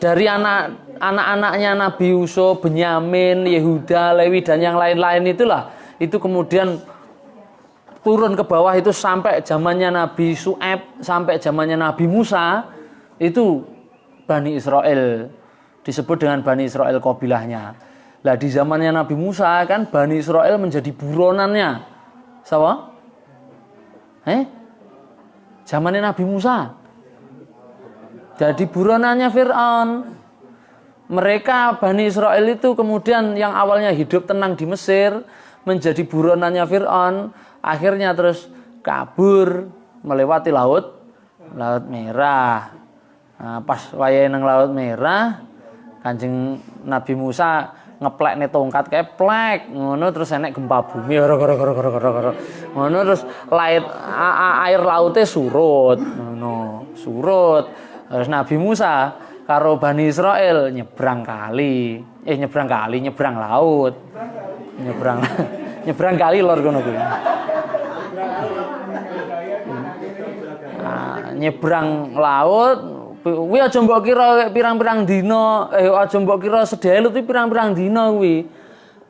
anak-anaknya Nabi Yusuf, Benyamin, Yehuda, Lewi dan yang lain-lain itulah itu kemudian turun ke bawah itu sampai zamannya Nabi Syuaib, sampai zamannya Nabi Musa, itu Bani Israel, disebut dengan Bani Israel qabilahnya. Lah di zamannya Nabi Musa kan Bani Israel menjadi buronannya. Siapa? Zamannya Nabi Musa. Jadi buronannya Fir'aun. Mereka Bani Israel itu kemudian yang awalnya hidup tenang di Mesir menjadi buronannya Fir'aun, akhirnya terus kabur melewati laut Merah. Nah, pas wayahe nang Laut Merah, Kanjeng Nabi Musa ngeplekne tongkat keplek ngono terus enek gempa bumi ngono terus air lautnya surut ngono terus Nabi Musa karo Bani Israel nyebrang laut nyebrang kali lor ngono kuwi nyebrang laut. Kuwi aja mbok kira pirang-pirang dina, aja mbok kira sedelut iki pirang-pirang dina kuwi.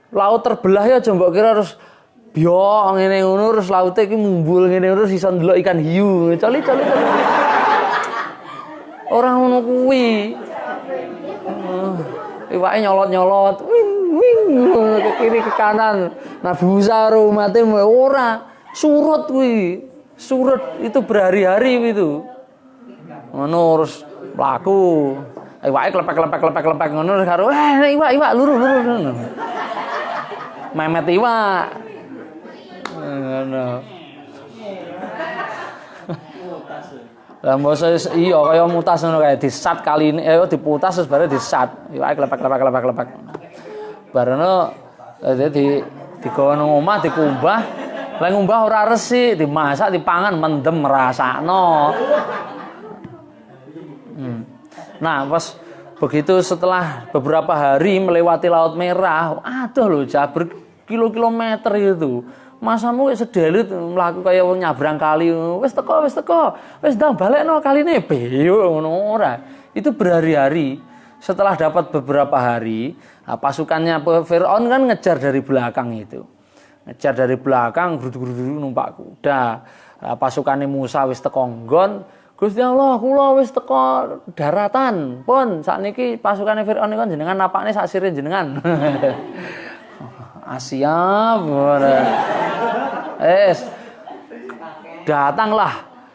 Laut terbelah ya aja mbok kira terus biok ngene ngono terus laute iki mumbul ngene terus iso ndelok ikan hiu. Coli. Ora ngono kuwi. Iwake nyolot-nyolot, wing ke kiri ke kanan. Nabi Musa karo umate ora surut kuwi. Surut itu berhari-hari itu. Ngono terus mlaku. Iwake klepek ngono terus karo iwak luru. Memet iwak. Ngono. Lah mosok iya kaya mutas ngono kae disat kali ini diputas terus bare disat. Iwake klepak. Barene digawa nang omah dikumbah. Lah ngumbah ora resik, dimasak dipangan mendem rasakno. Nah, pas begitu setelah beberapa hari melewati Laut Merah, aduh lho jaber kilo-kilometer itu. Masamu wis sedelit mlaku kaya nyabrang kali. Wis teko. Wis ndang balekno kaline beyo ngono ora. Itu berhari-hari. Setelah dapat beberapa hari, pasukannya Firaun kan ngejar dari belakang itu. Ngejar dari belakang grudu-grudu numpak kuda. Pasukannya Musa wis teko nggon. Gusti Allah, kula wis teko daratan. Pun sakniki pasukane Firaun niku jenengan napakne sak sire jenengan. Siap. Datanglah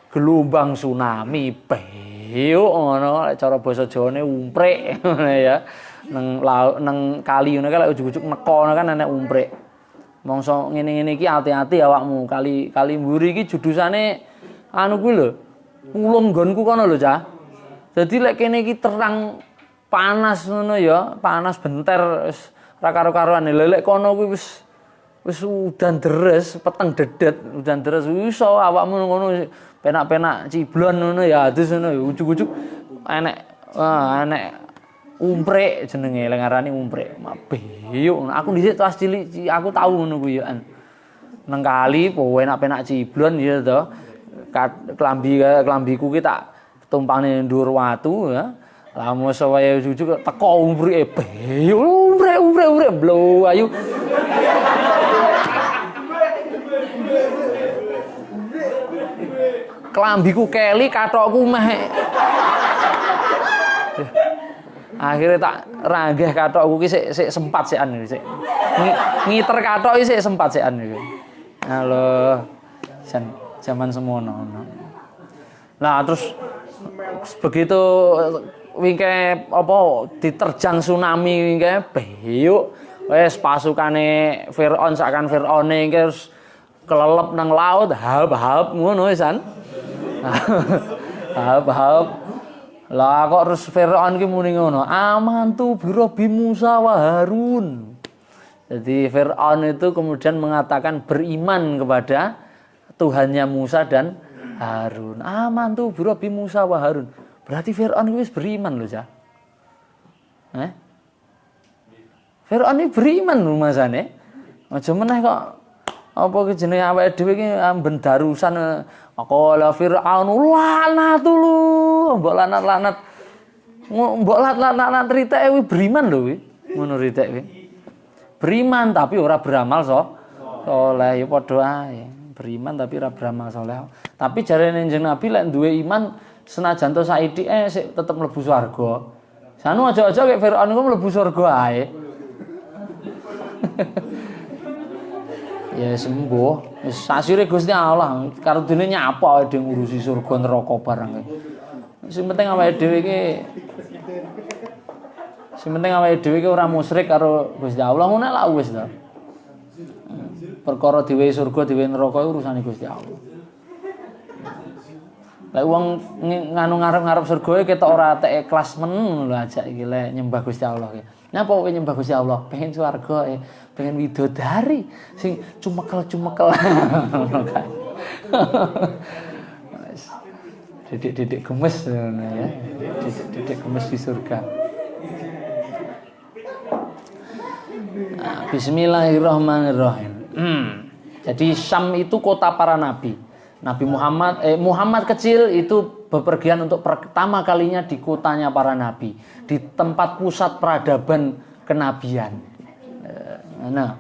gelombang tsunami beyuk ngono cara basa Jawane umprek ya. Nang kali ngono kan ujug-ujug neko kan enek umprek. Mongso ngene-ngene iki ati-ati awakmu. Kali mburi iki judusane anu kuwi lho. Ulung nggonku kono lho, Cah. Dadi lek kene iki terang panas ngono ya, panas benter ra karo-karoan. Lek kono kuwi wis udan deres, peteng dedet, udan deres iso awakmu ngono penak-penak ciblon ngono ya, adus ngono ujug-ujug enek umprek jenenge lengarane umprek. Mabeyuk. Aku dhisik pas cilik aku tau ngono kuwi ya. Nang kali po enak-penak ciblon ya to. Klambiku ki tak tumpane ndur watu ya. Lah mosok wae ujug teko umprike beyuk umprek blo ayu. Klambiku keli katokku meh. Akhirnya tak ranggeh katokku ki sik sempat sikan iki sik. Ngiter katok iki sik sempat sikan iki. Halo. Zaman semono. Nah, terus begitu wingke apa diterjang tsunami wingke beyuk wis pasukane Firaun sakan Firaune iki terus kelelep nang laut hap-hap ngono wisan. Hap-hap. Lah kok terus Firaun ki muni ngono, amantu bi Rabbi Musa wa Harun. Jadi Firaun itu kemudian mengatakan beriman kepada Tuhannya Musa dan Harun. Amantu bi Rabbi Musa wa Harun. Berarti Firaun ki wis beriman lho, Cah. Firaun iki beriman lho masane. Aja meneh kok apa ki jenenge awake dhewe iki amben darusan qala Firaun lanatulu. Mbok lanat-lanat. Mbok lanat-lanat riteke kuwi beriman lho kuwi. Ngono riteke kuwi. Beriman tapi ora beramal soleh ya padha ae. Beriman tapi ora beramal soleh. Tapi jarene Kanjeng Nabi lek duwe iman senajan to saithike sik tetep mlebu swarga. Sanu aja-aja kaya Firaun iku mlebu swarga ae. Ya sembuh. Wis sasire Gusti Allah karo dene nyapa awake dhewe ngurusi surga neraka barang. Sing penting awake dhewe iki ora musyrik karo Gusti Allah ngono lak wis to. Perkara diwehi surga diwehi neraka urusane Gusti Allah. Lek wong nganu ngarep-ngarep surga ketok ora tek ikhlas men lho ajak iki lek nyembah Gusti Allah iki. Napa kowe nyembah Gusti Allah? Pengen swarga, pengen widodari sing cumekel-cumekel. Didik gemes ngono ya. Didik gemes di surga. Bismillahirrahmanirrahim. Jadi Syam itu kota para nabi. Nabi Muhammad kecil itu bepergian untuk pertama kalinya di kotanya para nabi, di tempat pusat peradaban kenabian. Nah,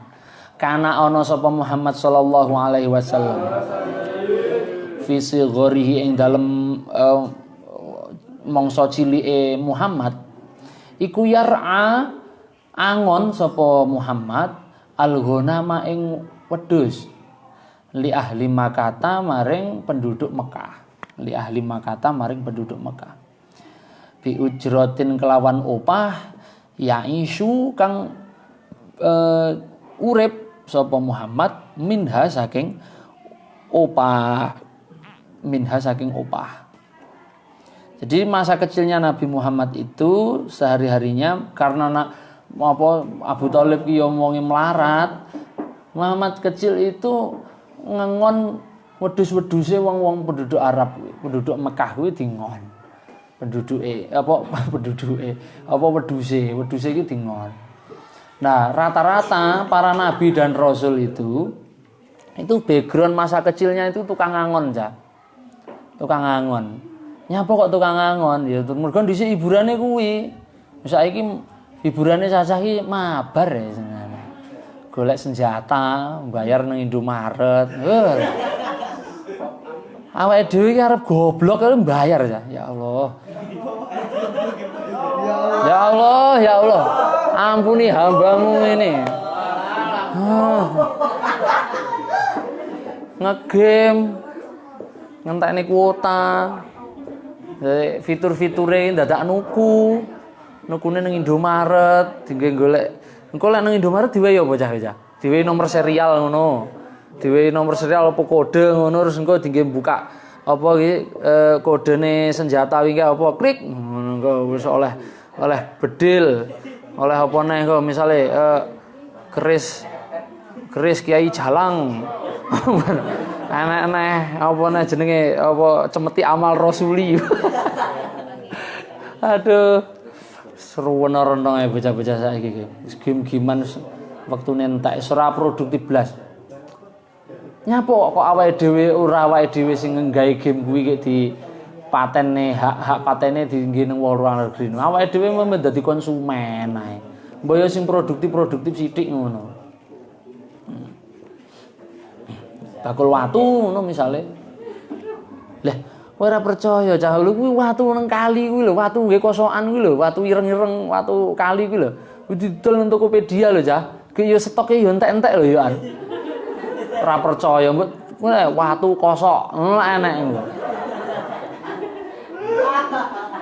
kana ana sapa Muhammad sallallahu alaihi wasallam fi sigharihi ing dalem mangsa cilike Muhammad iku yar'a angon sapa Muhammad al-ghanama ing wedhus li ahli Makkah maring penduduk Mekah. Li ahli Makkah maring penduduk Mekah. Bi ujratin kelawan opah ya isu kang urip sapa Muhammad minha saking opah. Jadi masa kecilnya Nabi Muhammad itu sehari-harinya karena Abu Thalib ki omonge melarat, Muhammad kecil itu ngengon wedhus-wedhuse wong-wong penduduk Arab, penduduk Mekah kuwi dingon. Wedhuse iki dingon. Nah, rata-rata para nabi dan rasul itu background masa kecilnya itu tukang angon, Cak. Tukang angon. Nyapa kok tukang angon? Ya mergo dhisik hiburane kuwi. Saiki hiburane cacah iki mabar ya senengane. Golek senjata, bayar nang Indomaret. Awake dhewe iki arep goblok karo bayar ya. Ya Allah. Ya Allah, ya Allah. Ampuni hambamu ini. Ngegame ngenteni kuota. Fitur-fiture dadak nukune nang Indomaret, dinggo golek. Engko lek nang Indomaret diwehi apa cah? Diwehi nomor serial ngono. Diwehi nomor serial apa kode ngono terus engko dinggo buka apa iki kodene senjata iki apa klik ngono engko wis oleh bedil. Oleh apa neh engko misale keris Kiai Jalang. Aneh-aneh apa neh jenenge apa cemeti amal rasuli. Aduh. Seru rono ae bocah-bocah saiki iki. Wis game-gamean wektune entek ora produktif blas. Nyapa kok awake dhewe sing nggawe game kuwi iki di patene hak patene diengge ning luar negeri. Awake dhewe mung dadi konsumen ae. Mbaya sing produktif sithik ngono. Bakul watu ngono misale. Lah, kowe ora percaya cah lho kuwi watu nang kali kuwi lho, watu nggih kosokan kuwi lho, watu ireng-ireng, watu kali kuwi lho. Kuwi didol nang Tokopedia lho, Cah. Ki yo stoke yo entek-entek lho yo an. Ora percaya mbok watu kosok, enek ngono.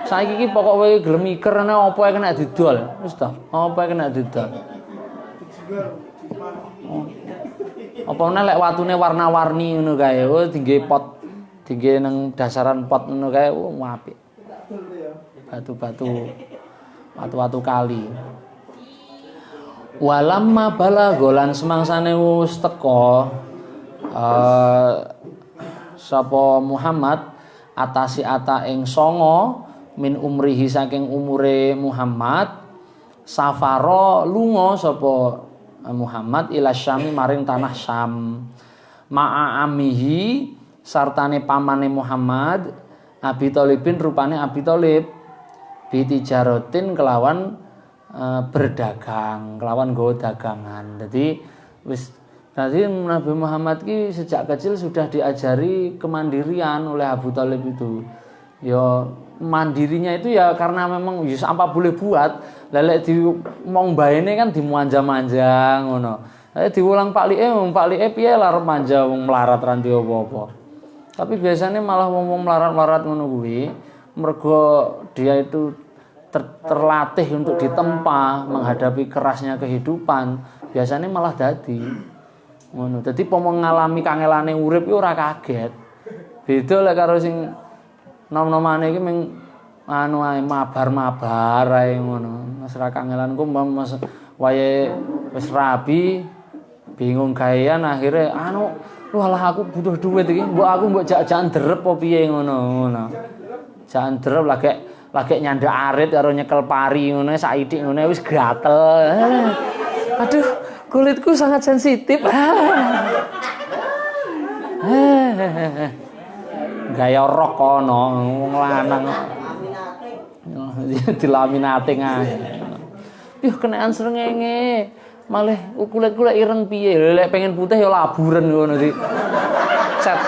Saiki iki pokoke gelem miker ana apa ae kena didol. Wis ta, apa ae kena didol. Apa meneh lek watune warna-warni ngono kae, dingge pot, dingge nang dasaran pot ngono kae, apik. Watu-watu kali. Walamma balagolan semangsane wis teka sapa Muhammad atasi ata ing songo min umrihi saking umure Muhammad safaro lunga sapa Muhammad ila Syami maring tanah Syam ma'a amihi sartane pamane Muhammad Abi Thalibin rupane Abi Thalib bitijaratin kelawan berdagang kelawan nggawa dagangan. Jadi Nabi Muhammad ki sejak kecil sudah diajari kemandirian oleh Abu Thalib itu. Ya mandirinya itu ya karena memang ya apa boleh buat. Lelek di mong baene kan dimanja-manja ngono. Diulang paklike piye larep manja wong melarat ra ndek apa-apa. Tapi biasanya malah wong melarat-melarat ngono kuwi mergo dia itu terlatih untuk ditempa menghadapi kerasnya kehidupan, biasanya malah dadi ngono. Dadi pomo ngalami kangelane urip iki ora kaget. Beda lek karo sing nom-nomane iki mung anu ae mabar-mabar ae ngono. Mas ra kangelan ku mas wayahe wis rabi bingung gawean akhire anu walah aku butuh duit iki. Mbok jak-jakan derep apa piye ngono. Jakan derep lagi nyandak arit karo nyekel pari ngono saithik ngono wis gatel. Aduh, kulitku sangat sensitif. Gaya rok kono wong lanang. Dilaminate ngae. Yuh kenaan srengenge. Malih kulit-kulit ireng piye. Lek pengen putih ya laburen ngono di cat.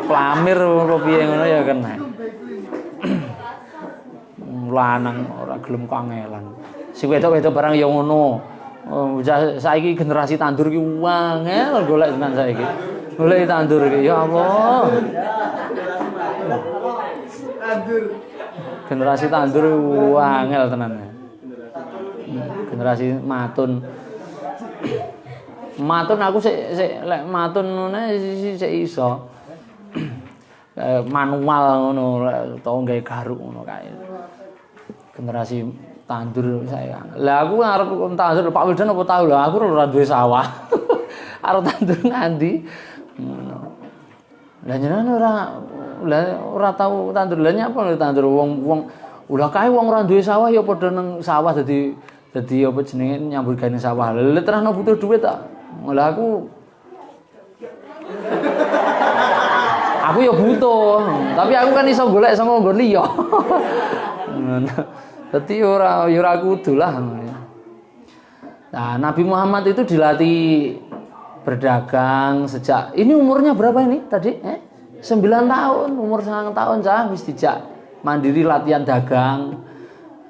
Plamir apa piye ngono ya kena. Lanang ora gelem kangelan. Sing wedok-wedok barang ya ngono. Saiki generasi tandur ki wangel golek tenan saiki. Golek tandur ki ya Allah. Generasi tandur wangel tenan. Generasi matun. Matun aku sik lek matun ngene sik iso. manual ngono utawa gawe garuk ngono kae. Generasi tandur saya. Lah aku arep tandur Pak Wildan apa tahu lah aku ora duwe sawah. Arep tandur nganti. Lah jenengan ora tahu tandur. Lah nyapa tandur wong ulah kae wong ora duwe sawah ya padha nang sawah dadi apa jenenge nyambut gawe sawah. Lah terusno butuh duit tak. Lah aku ya butuh, tapi aku kan iso golek saka nggon liya. Dadi ora kudu lah. Nah, Nabi Muhammad itu dilatih berdagang sejak ini umurnya berapa ini tadi? 9 tahun, umur 9 tahun cah wis dijak mandiri latihan dagang.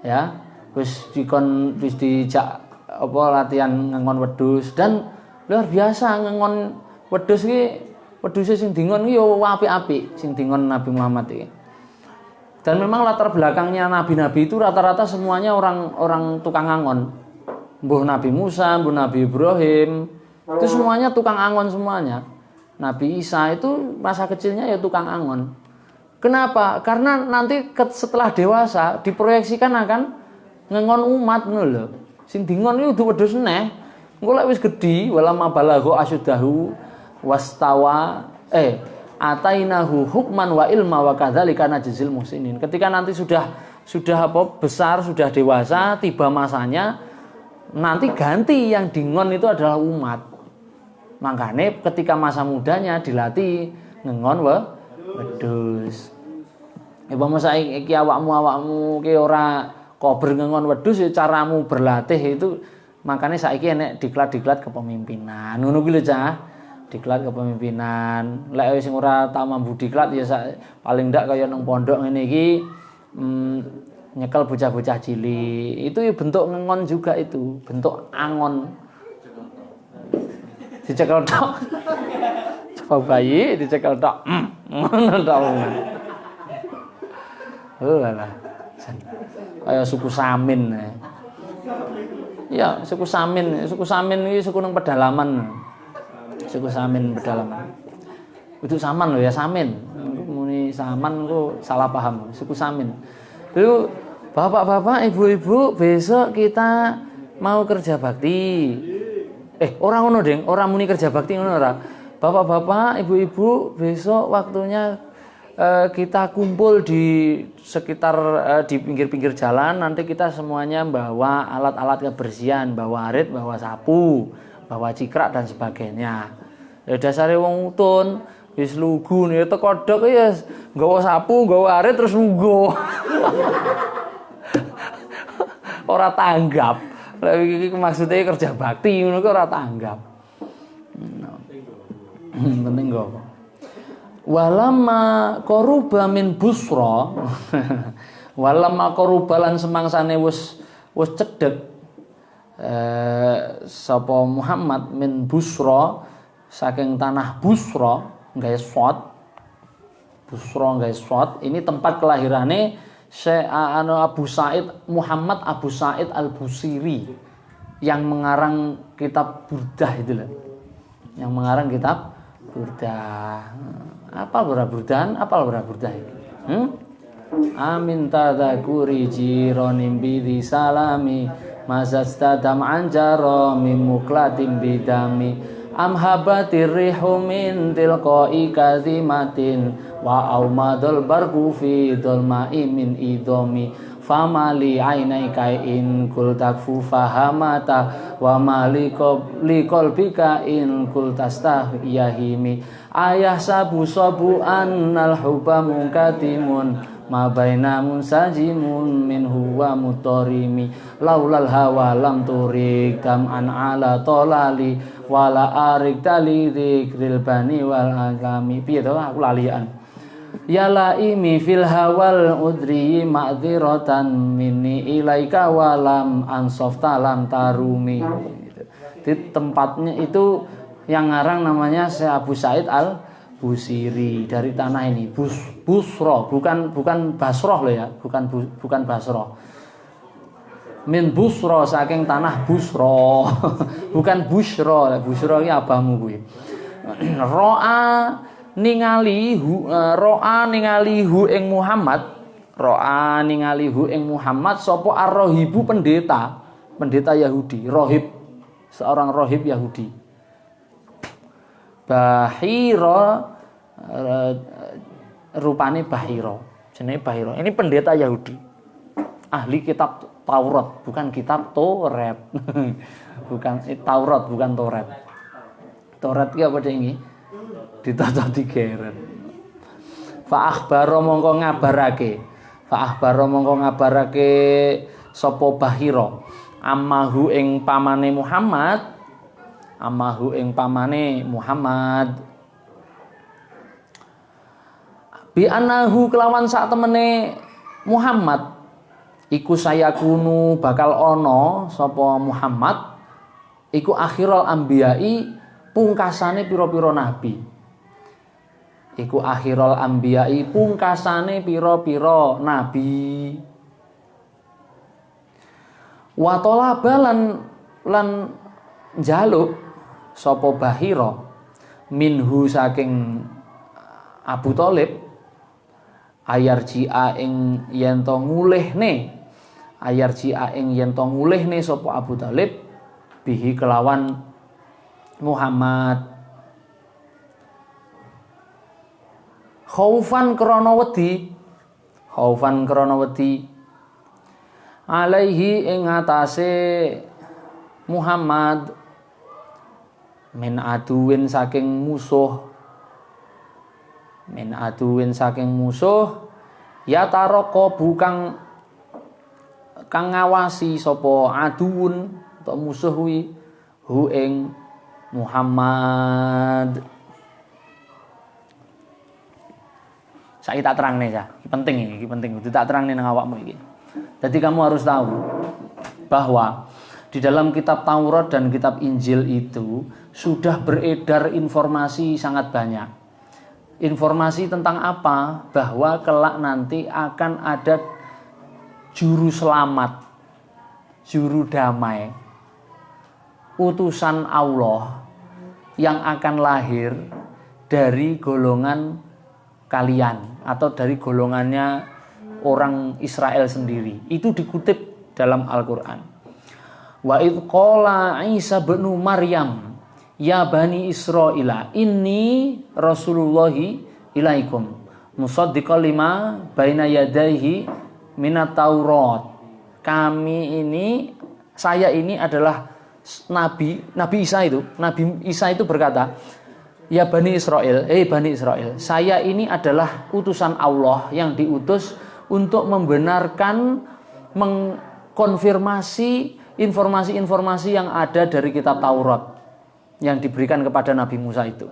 Ya, wis dijak apa latihan ngengon wedhus dan luar biasa ngengon wedhus iki. Wedhuse sing dingon iki yo apik-apik sing dingon Nabi Muhammad iki. Dan memang latar belakangnya nabi-nabi itu rata-rata semuanya orang tukang angon. Mbuh Nabi Musa, mbuh Nabi Ibrahim, itu semuanya tukang angon semuanya. Nabi Isa itu masa kecilnya ya tukang angon. Kenapa? Karena nanti setelah dewasa diproyeksikan akan ngengon umat ngono lho. Sing dingon iki kudu wedhus neh. Engko lek wis gedhi wala mabalagha asyudahu wastawa atainahu hukman wa ilma wa kadzalika najzil muhsinin. Ketika nanti sudah besar, sudah dewasa, tiba masanya nanti ganti yang dingon itu adalah umat. Makanya ketika masa mudanya dilatih ngengon wedhus. Umpama saiki awakmu ki ora kober ngengon wedhus ya caramu berlatih itu makanya saiki enek diklat-diklat kepemimpinan. Ngono kuwi lho Cah. Diklat kepemimpinan. Lek sing ora tak mampu diklat ya paling ndak kaya nang pondok ngene iki nyekel bocah-bocah cilik. Itu ya bentuk ngengon juga itu, bentuk angon. Dicekel tok. Coba bayi dicekel tok. Ngono tok. Lah. Kaya suku Samin. Ya, suku Samin iki suku nang pedalaman. Suku Samin pedalaman. Itu Saman loh ya, Samin. Muni Saman ku salah paham. Suku Samin. Lalu bapak-bapak, ibu-ibu, besok kita mau kerja bakti. Orang ngono, Deng. Orang muni kerja bakti ngono ora. Bapak-bapak, ibu-ibu, besok waktunya kita kumpul di sekitar di pinggir-pinggir jalan. Nanti kita semuanya bawa alat-alat kebersihan, bawa arit, bawa sapu, bawa cikrak dan sebagainya. Ya dasare wong utun wis lugu nih teko dok ya nggawa sapu, nggawa arit terus lugu. Ora tanggap. Lah iki maksudnya kerja bakti ngono ki ora tanggap. Penting kok. Walamma qaruba min busra. Walamma qarubalan semangsane wis cedhek sapa Muhammad min Busra saking tanah Busra nggae shot. Busra nggae shot ini tempat kelahirane Abu Sa'id Muhammad Abu Sa'id Al-Busiri yang mengarang kitab Burdah itu loh. Yang mengarang kitab Burdah. Apal Burdah itu? Amin tadzakuri jironim bidi salami mazastadam anjaro mimuklatim bidami amhabatir rihu min tilqai kazimatin wa aumadul barku fi dolma'i min idomi famali ainaika in kul takfu fahamata wa malikol bika in kul tastahiyahimi ayah sabu annal hubba mungkatimun ma baina munsajimun min huwa mutarimi laulal hawa lam turik tam'an ala tolali wala arik tali dzikril bani wal agami. Piye to aku lalian ya laimi fil hawal udri ma'dziratan minni ilaika walam ansofta lam tarumi. Di tempatnya itu yang ngarang namanya Syekh Abu Sa'id Al-Busiri dari tanah ini Busra bukan Basroh loh ya, bukan Basroh. Min Busra saking tanah Busra. Bukan Busyra. Busyra iki abahmu kuwi. Ro'a ningali ro'a ningali hu ing Muhammad, ro'a ningali hu ing Muhammad sapa ar-rahibu pendeta Yahudi, rohib, seorang rohib Yahudi. Bahira rupane Bahira, jenenge Bahira. Ini pendeta Yahudi. Ahli kitab Taurat, bukan kitab Toret. Bukan Taurat, bukan Toret. Toret ki apa ini? Ditata digeret. Fa akhbaro mongko ngabarake sapa Bahira ammahu ing pamane Muhammad bi anahu kelawan sak temene Muhammad iku sayakunu bakal ana sapa Muhammad iku akhirul anbiya'i pungkasane pira-pira nabi. Iku akhirul anbiya'i pungkasane pira-pira nabi. Wa talaba lan njaluk sapa Bahira minhu saking Abu Thalib ayarji'a ing yen to ngulihne sapa Abu Thalib bihi kelawan Muhammad khaufan krana wedi alaihi ing atase Muhammad min aduwin saking musuh ya taroko kang ngawasi sapa aduun atau musuh kuwi hu ing Muhammad. Saiki tak terangne ya. Iki penting. Kudu tak terangne nang awakmu iki. Jadi kamu harus tahu bahwa di dalam kitab Taurat dan kitab Injil itu sudah beredar informasi sangat banyak. Informasi tentang apa? Bahwa kelak nanti akan ada juru selamat, juru damai, utusan Allah yang akan lahir dari golongan kalian atau dari golongannya orang Israel sendiri. Itu dikutip dalam Al-Qur'an. Wa idh qala Isa bin Maryam ya bani Israila inni rasulullahi ilaikum musaddiqan lima baina yadayhi minat Taurat. Saya ini adalah Nabi Isa itu. Nabi Isa itu berkata, ya Bani Israel, Bani Israel, saya ini adalah utusan Allah yang diutus untuk membenarkan, mengkonfirmasi informasi-informasi yang ada dari kitab Taurat yang diberikan kepada Nabi Musa itu.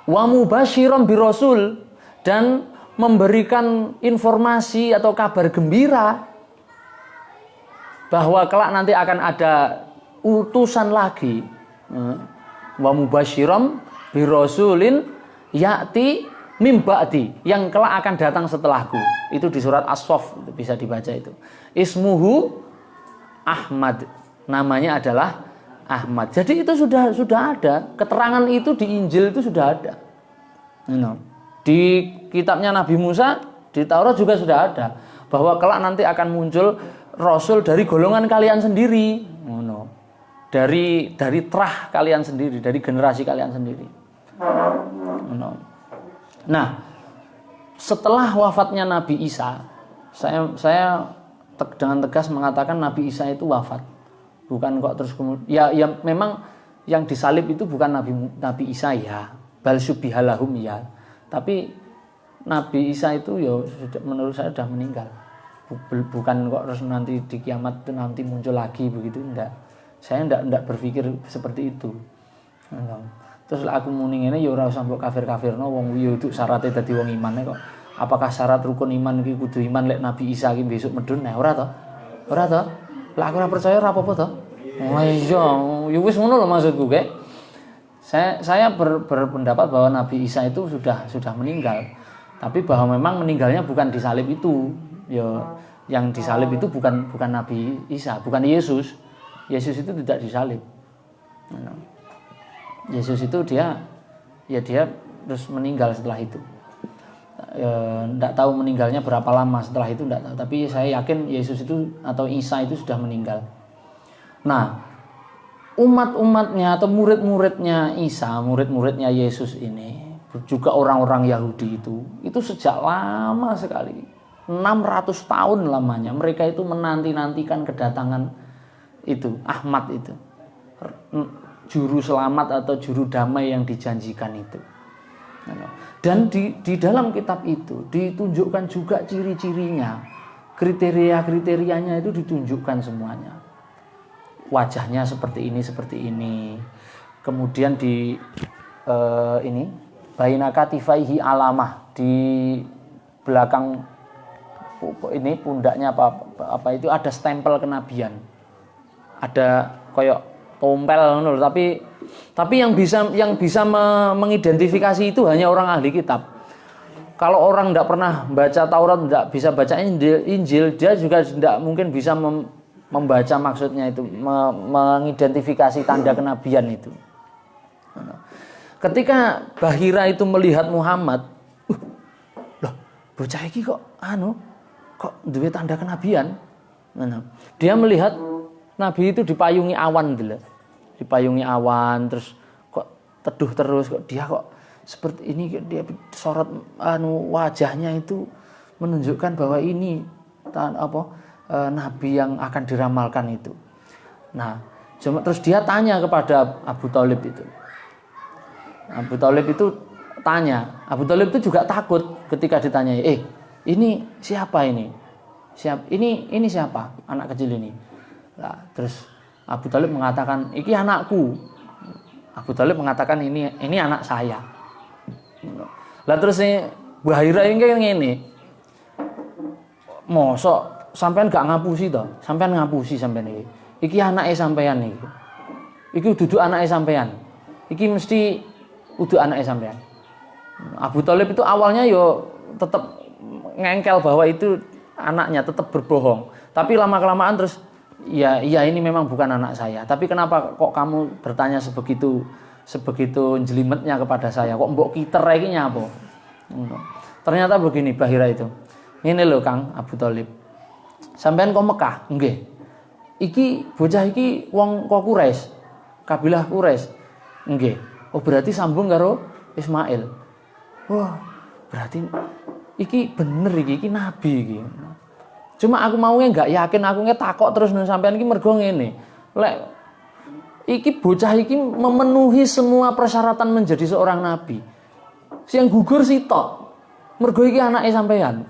Wa mubasyiran birasul, dan memberikan informasi atau kabar gembira bahwa kelak nanti akan ada utusan lagi. Wa mubasyiran birasulin ya'ti mim ba'di, yang kelak akan datang setelahku. Itu di surat As-Saff, bisa dibaca itu. Ismuhu Ahmad, namanya adalah Ahmad. Jadi itu sudah ada, keterangan itu di Injil itu sudah ada. Di kitabnya Nabi Musa, di Taurat juga sudah ada, bahwa kelak nanti akan muncul rasul dari golongan kalian sendiri. Dari terah kalian sendiri, dari generasi kalian sendiri. Nah, setelah wafatnya Nabi Isa, saya dengan tegas mengatakan Nabi Isa itu wafat. Bukan kok terus kemudian ya memang yang disalib itu bukan Nabi Isa ya, bal syubihalahum ya. Tapi Nabi Isa itu ya menurut saya sudah meninggal. Bukan kok terus nanti di kiamat itu nanti muncul lagi begitu, enggak. Saya enggak berpikir seperti itu. Terus aku muni ngene ya ora usah mbok kafir-kafirno wong kuwi itu syaratnya dadi wong iman kok. Apakah syarat rukun iman iki kudu iman lek Nabi Isa iki besok medun? Nah, ora to? Ora to? Lah aku ora percaya ora apa-apa to. Oh iya, ya wis ngono lho maksudku kek. Saya berpendapat bahwa Nabi Isa itu sudah meninggal. Tapi bahwa memang meninggalnya bukan disalib itu. Ya yang disalib itu bukan Nabi Isa, bukan Yesus. Yesus itu tidak disalib. Yesus itu dia terus meninggal setelah itu. Tidak tahu meninggalnya berapa lama setelah itu, tidak tahu. Tapi saya yakin Yesus itu atau Isa itu sudah meninggal. Nah, umat-umatnya atau murid-muridnya Isa, murid-muridnya Yesus ini, juga orang-orang Yahudi itu sejak lama sekali, 600 tahun lamanya mereka itu menanti-nantikan kedatangan itu Ahmad itu, juru selamat atau juru damai yang dijanjikan itu. Dan di dalam kitab itu ditunjukkan juga ciri-cirinya, kriteria-kriterianya itu ditunjukkan semuanya. Wajahnya seperti ini. Kemudian di ini baina katifaihi alamah, di belakang ini pundaknya apa itu ada stempel kenabian. Ada koyok tompel tapi yang bisa mengidentifikasi itu hanya orang ahli kitab. Kalau orang tidak pernah baca Taurat, tidak bisa baca Injil, dia juga tidak mungkin bisa membaca maksudnya itu, mengidentifikasi tanda kenabian itu. Ketika Bahira itu melihat Muhammad, loh, bocah iki kok duwe tanda kenabian. Dia melihat Nabi itu dipayungi awan gitu. Dipayungi awan, terus kok teduh terus, kok dia kok seperti ini, dia sorot wajahnya itu menunjukkan bahwa ini nabi yang akan diramalkan itu. Nah, terus dia tanya kepada Abu Thalib itu. Abu Thalib itu tanya, Abu Thalib itu juga takut ketika ditanya, ini siapa ini? Ini siapa? Anak kecil ini. Nah, terus Abu Thalib mengatakan, iki anakku. Abu Thalib mengatakan ini anak saya. Lah terus Bahira ini ngene. Mosok sampean gak ngapusi to? Sampean ngapusi sampean iki. Iki anake sampean iki. Iki dudu anake sampean. Iki mesti kudu anake sampean. Abu Thalib itu awalnya tetap ngengkel bahwa itu anaknya, tetap berbohong. Tapi lama-kelamaan terus iya ini memang bukan anak saya. Tapi kenapa kok kamu bertanya sebegitu jelimetnya kepada saya? Kok mbok kiter iki nyapa? Ternyata begini Bahira itu. Ini loh Kang Abu Thalib. Sampean kok Mekah? Nggih. Iki bocah iki wong kok Quraisy. Kabilah Quraisy. Nggih. Oh berarti sambung karo Ismail. Wah, berarti iki bener iki nabi iki. Cuma aku maunya nggak yakin, aku takok terus sampean iki mergo ngene. Lek iki bocah iki memenuhi semua persyaratan menjadi seorang nabi. Sing gugur sitok. Mergo iki anake sampean.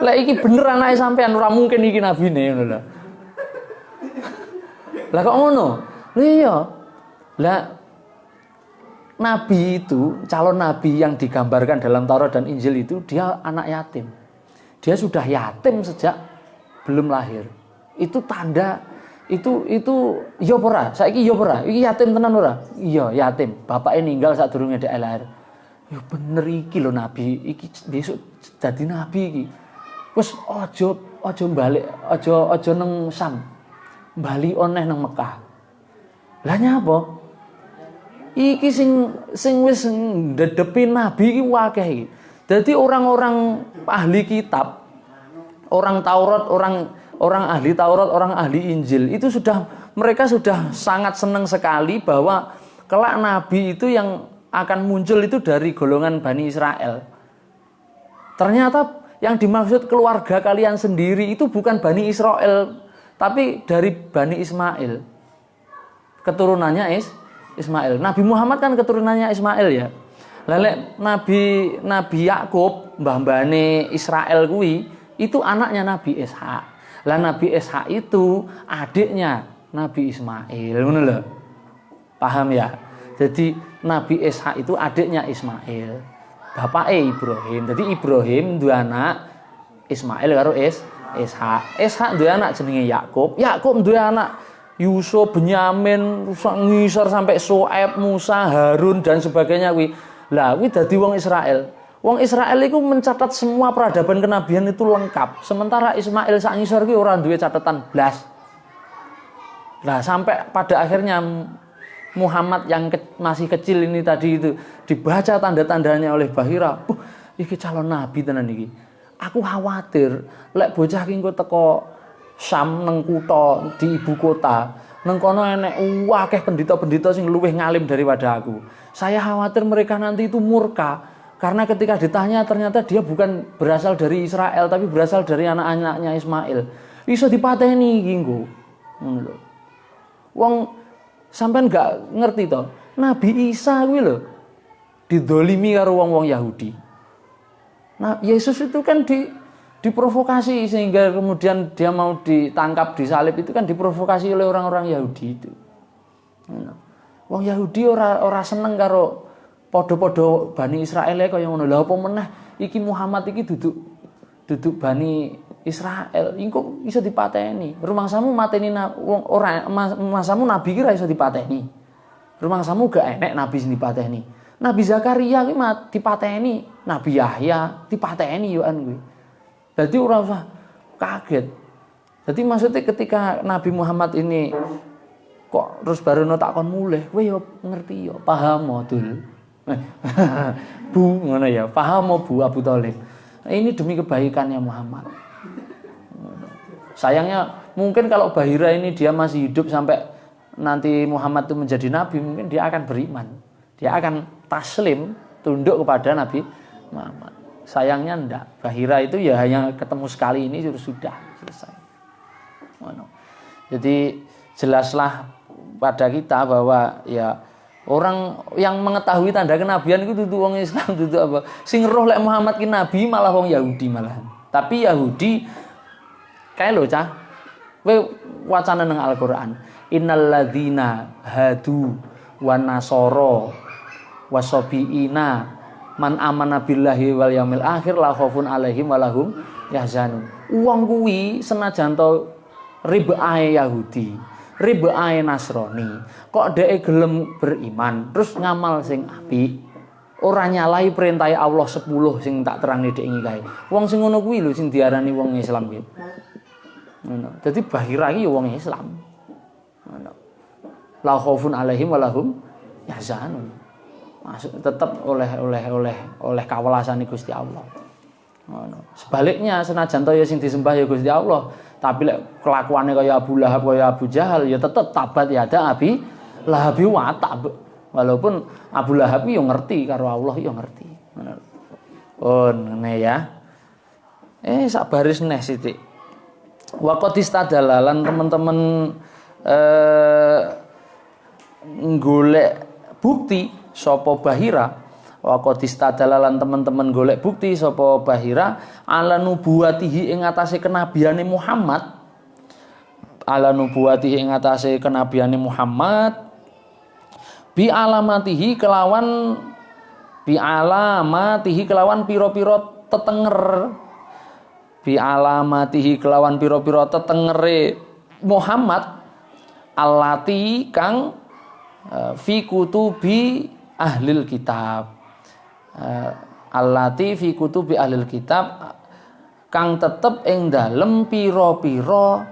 Lek iki bener anake sampean ora mungkin iki nabine ngono lho. Lah kok ngono? Lha iya. Lah nabi itu, calon nabi yang digambarkan dalam Taurat dan Injil itu dia anak yatim. Dia sudah yatim sejak belum lahir. Itu tanda itu iya ora? Saiki iya ora? Iki yatim tenan ora? Iya, yatim. Bapake ninggal sadurunge dhek lahir. Ya bener iki lho nabi, iki besok dadi nabi iki. Wis aja balik, aja nang Sam. Bali oneh nang Mekah. Lah nyapa? Iki sing wis ndedepi nabi iki akeh iki. Jadi orang-orang ahli kitab, orang Taurat, orang ahli Taurat, orang ahli Injil itu mereka sudah sangat senang sekali bahwa kelak nabi itu yang akan muncul itu dari golongan Bani Israel. Ternyata yang dimaksud keluarga kalian sendiri itu bukan Bani Israel, tapi dari Bani Ismail. Keturunannya Ismail. Nabi Muhammad kan keturunannya Ismail ya. Lelek Nabi Yakub, mbah-mbahane Israel kuwi, itu anaknya Nabi Ishak. Lah Nabi Ishak itu adiknya Nabi Ismail, ngono lho. Paham ya? Jadi Nabi Ishak itu adiknya Ismail. Bapake Ibrahim. Jadi Ibrahim duwe anak Ismail karo Ishak. Ishak duwe anak jenenge Yakub. Yakub duwe anak Yusuf, Benyamin, ngisor sampai Soeb, Musa, Harun dan sebagainya kuwi. Lah kuwi dadi wong Israel. Wong Israel itu mencatat semua peradaban kenabian itu lengkap. Sementara Ismail sak ngisor ki ora duwe catatan blas. Lah sampai pada akhirnya Muhammad yang masih kecil ini tadi itu dibaca tanda-tandanya oleh Bahira, iki calon nabi tenan iki. Aku khawatir lek bocah ki engko teko Syam nang kutha di ibu kota, nang kono enek akeh pendeta-pendeta sing luwih ngalim daripada aku. Saya khawatir mereka nanti itu murka karena ketika ditanya ternyata dia bukan berasal dari Israel tapi berasal dari anak-anaknya Ismail. Iso dipateni iki engko. Ngono lho. Wong sampean gak ngerti to, Nabi Isa kuwi lho didolimi karo wong-wong Yahudi. Nah, Yesus itu kan diprovokasi sehingga kemudian dia mau ditangkap, disalib itu kan diprovokasi oleh orang-orang Yahudi itu. Wong Yahudi ora seneng karo padha-padha Bani Israel kaya ngono. Lha apa meneh iki Muhammad iki duduk Bani Israel, engko iso dipateni. Rumangsamu mateni wong ora masamu nabi ki ora iso dipateni. Rumangsamu gak enek nabi sing dipateni. Nabi Zakaria ki dipateni, Nabi Yahya dipateni yo an kuwi. Dadi ora usah kaget. Jadi maksudnya ketika Nabi Muhammad ini kok terus barono takon mulih, kowe yo ngerti yo, paham modul. Bu ngono ya, paham Bu Abu Thalib. Ini demi kebaikannya Muhammad. Sayangnya mungkin kalau Bahira ini dia masih hidup sampai nanti Muhammad itu menjadi nabi, mungkin dia akan beriman. Dia akan taslim, tunduk kepada Nabi Muhammad. Sayangnya enggak. Bahira itu ya hanya ketemu sekali ini sudah selesai. Jadi jelaslah pada kita bahwa ya orang yang mengetahui tanda kenabian itu dudu wong Islam, dudu apa? Sing roh lek Muhammad ki nabi malah wong Yahudi malahan. Tapi Yahudi kae lho cah. Kowe wacana nang Al-Qur'an. Innal ladzina hadu wan nasara wasabiina man amana billahi wal yaumil akhir la khaufun alaihim walahum yahzanun. Wong kuwi senajan to ribae Yahudi, ribae Nasrani, kok dhek gelem beriman terus ngamal sing apik, ora nyalahi perintah Allah 10 sing tak terangne dhek iki kae. Wong sing ngono kuwi lho sing diarani wong Islam kuwi. Ngono. Dadi Bahira iki ya wong Islam. Ngono. La khaufun alaihim walahum yahzanun. Masuk tetap oleh kawelasan Gusti Allah. Ngono. Sebaliknya senajan to ya sing disembah ya Gusti Allah, tapi lek kelakuane kaya Abu Lahab kaya Abu Jahal ya tetep tabat ya ada Abi Lahab wa tab. Walaupun Abu Lahab yo ngerti karo Allah yo ngerti. Ngono. Oh, ngene ya. Sak baris neh sithik. Wa qad istadalalan teman-teman golek bukti sapa Bahira. Wa qad istadalalan teman-teman golek bukti sapa Bahira ala nubuwatihi ing atase kenabiane Muhammad. Ala nubuwatihi ing atase kenabiane Muhammad bi alamatihi kelawan pira-pira tetenger. Bi alamatihi kelawan pira-pira tetengere Muhammad allati kang fi kutubi ahlil kitab. Allati fi kutubi ahlil kitab kang tetep ing dalem pira-pira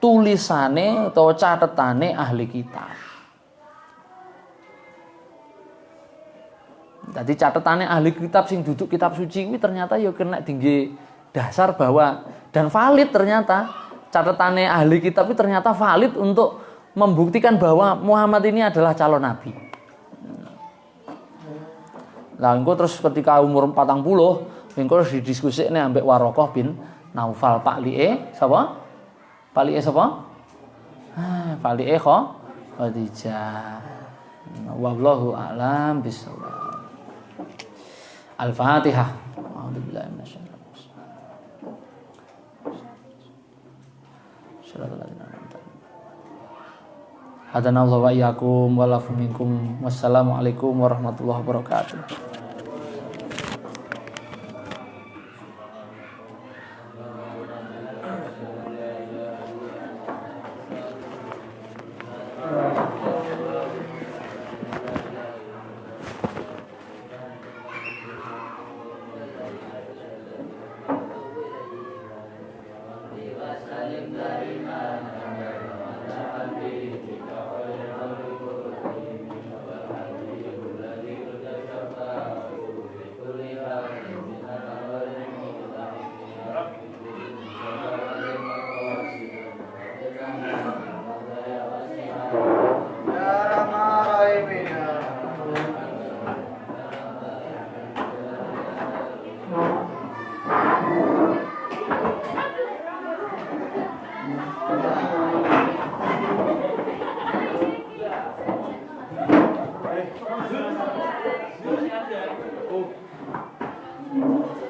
tulisane utawa catetane ahli kitab. Jadi catetane ahli kitab sing duduk kitab suci kuwi ternyata ya kena tinggi dasar bahwa dan valid ternyata catatannya ahli kitab itu ternyata valid untuk membuktikan bahwa Muhammad ini adalah calon nabi. Lah engko terus ketika umur 40 engko didiskusikne ambek Warokoh bin Naufal Pak Lie sapa? Pak Lie sapa? Pak Lie Khadijah. Wallahu a'lam bishawab. Al-Fatihah. A'udzubillahi minasyaitonir Hadanallahu wa iyyakum wa lafu minkum. Wassalamualaikum warahmatullahi wabarakatuh. Oh.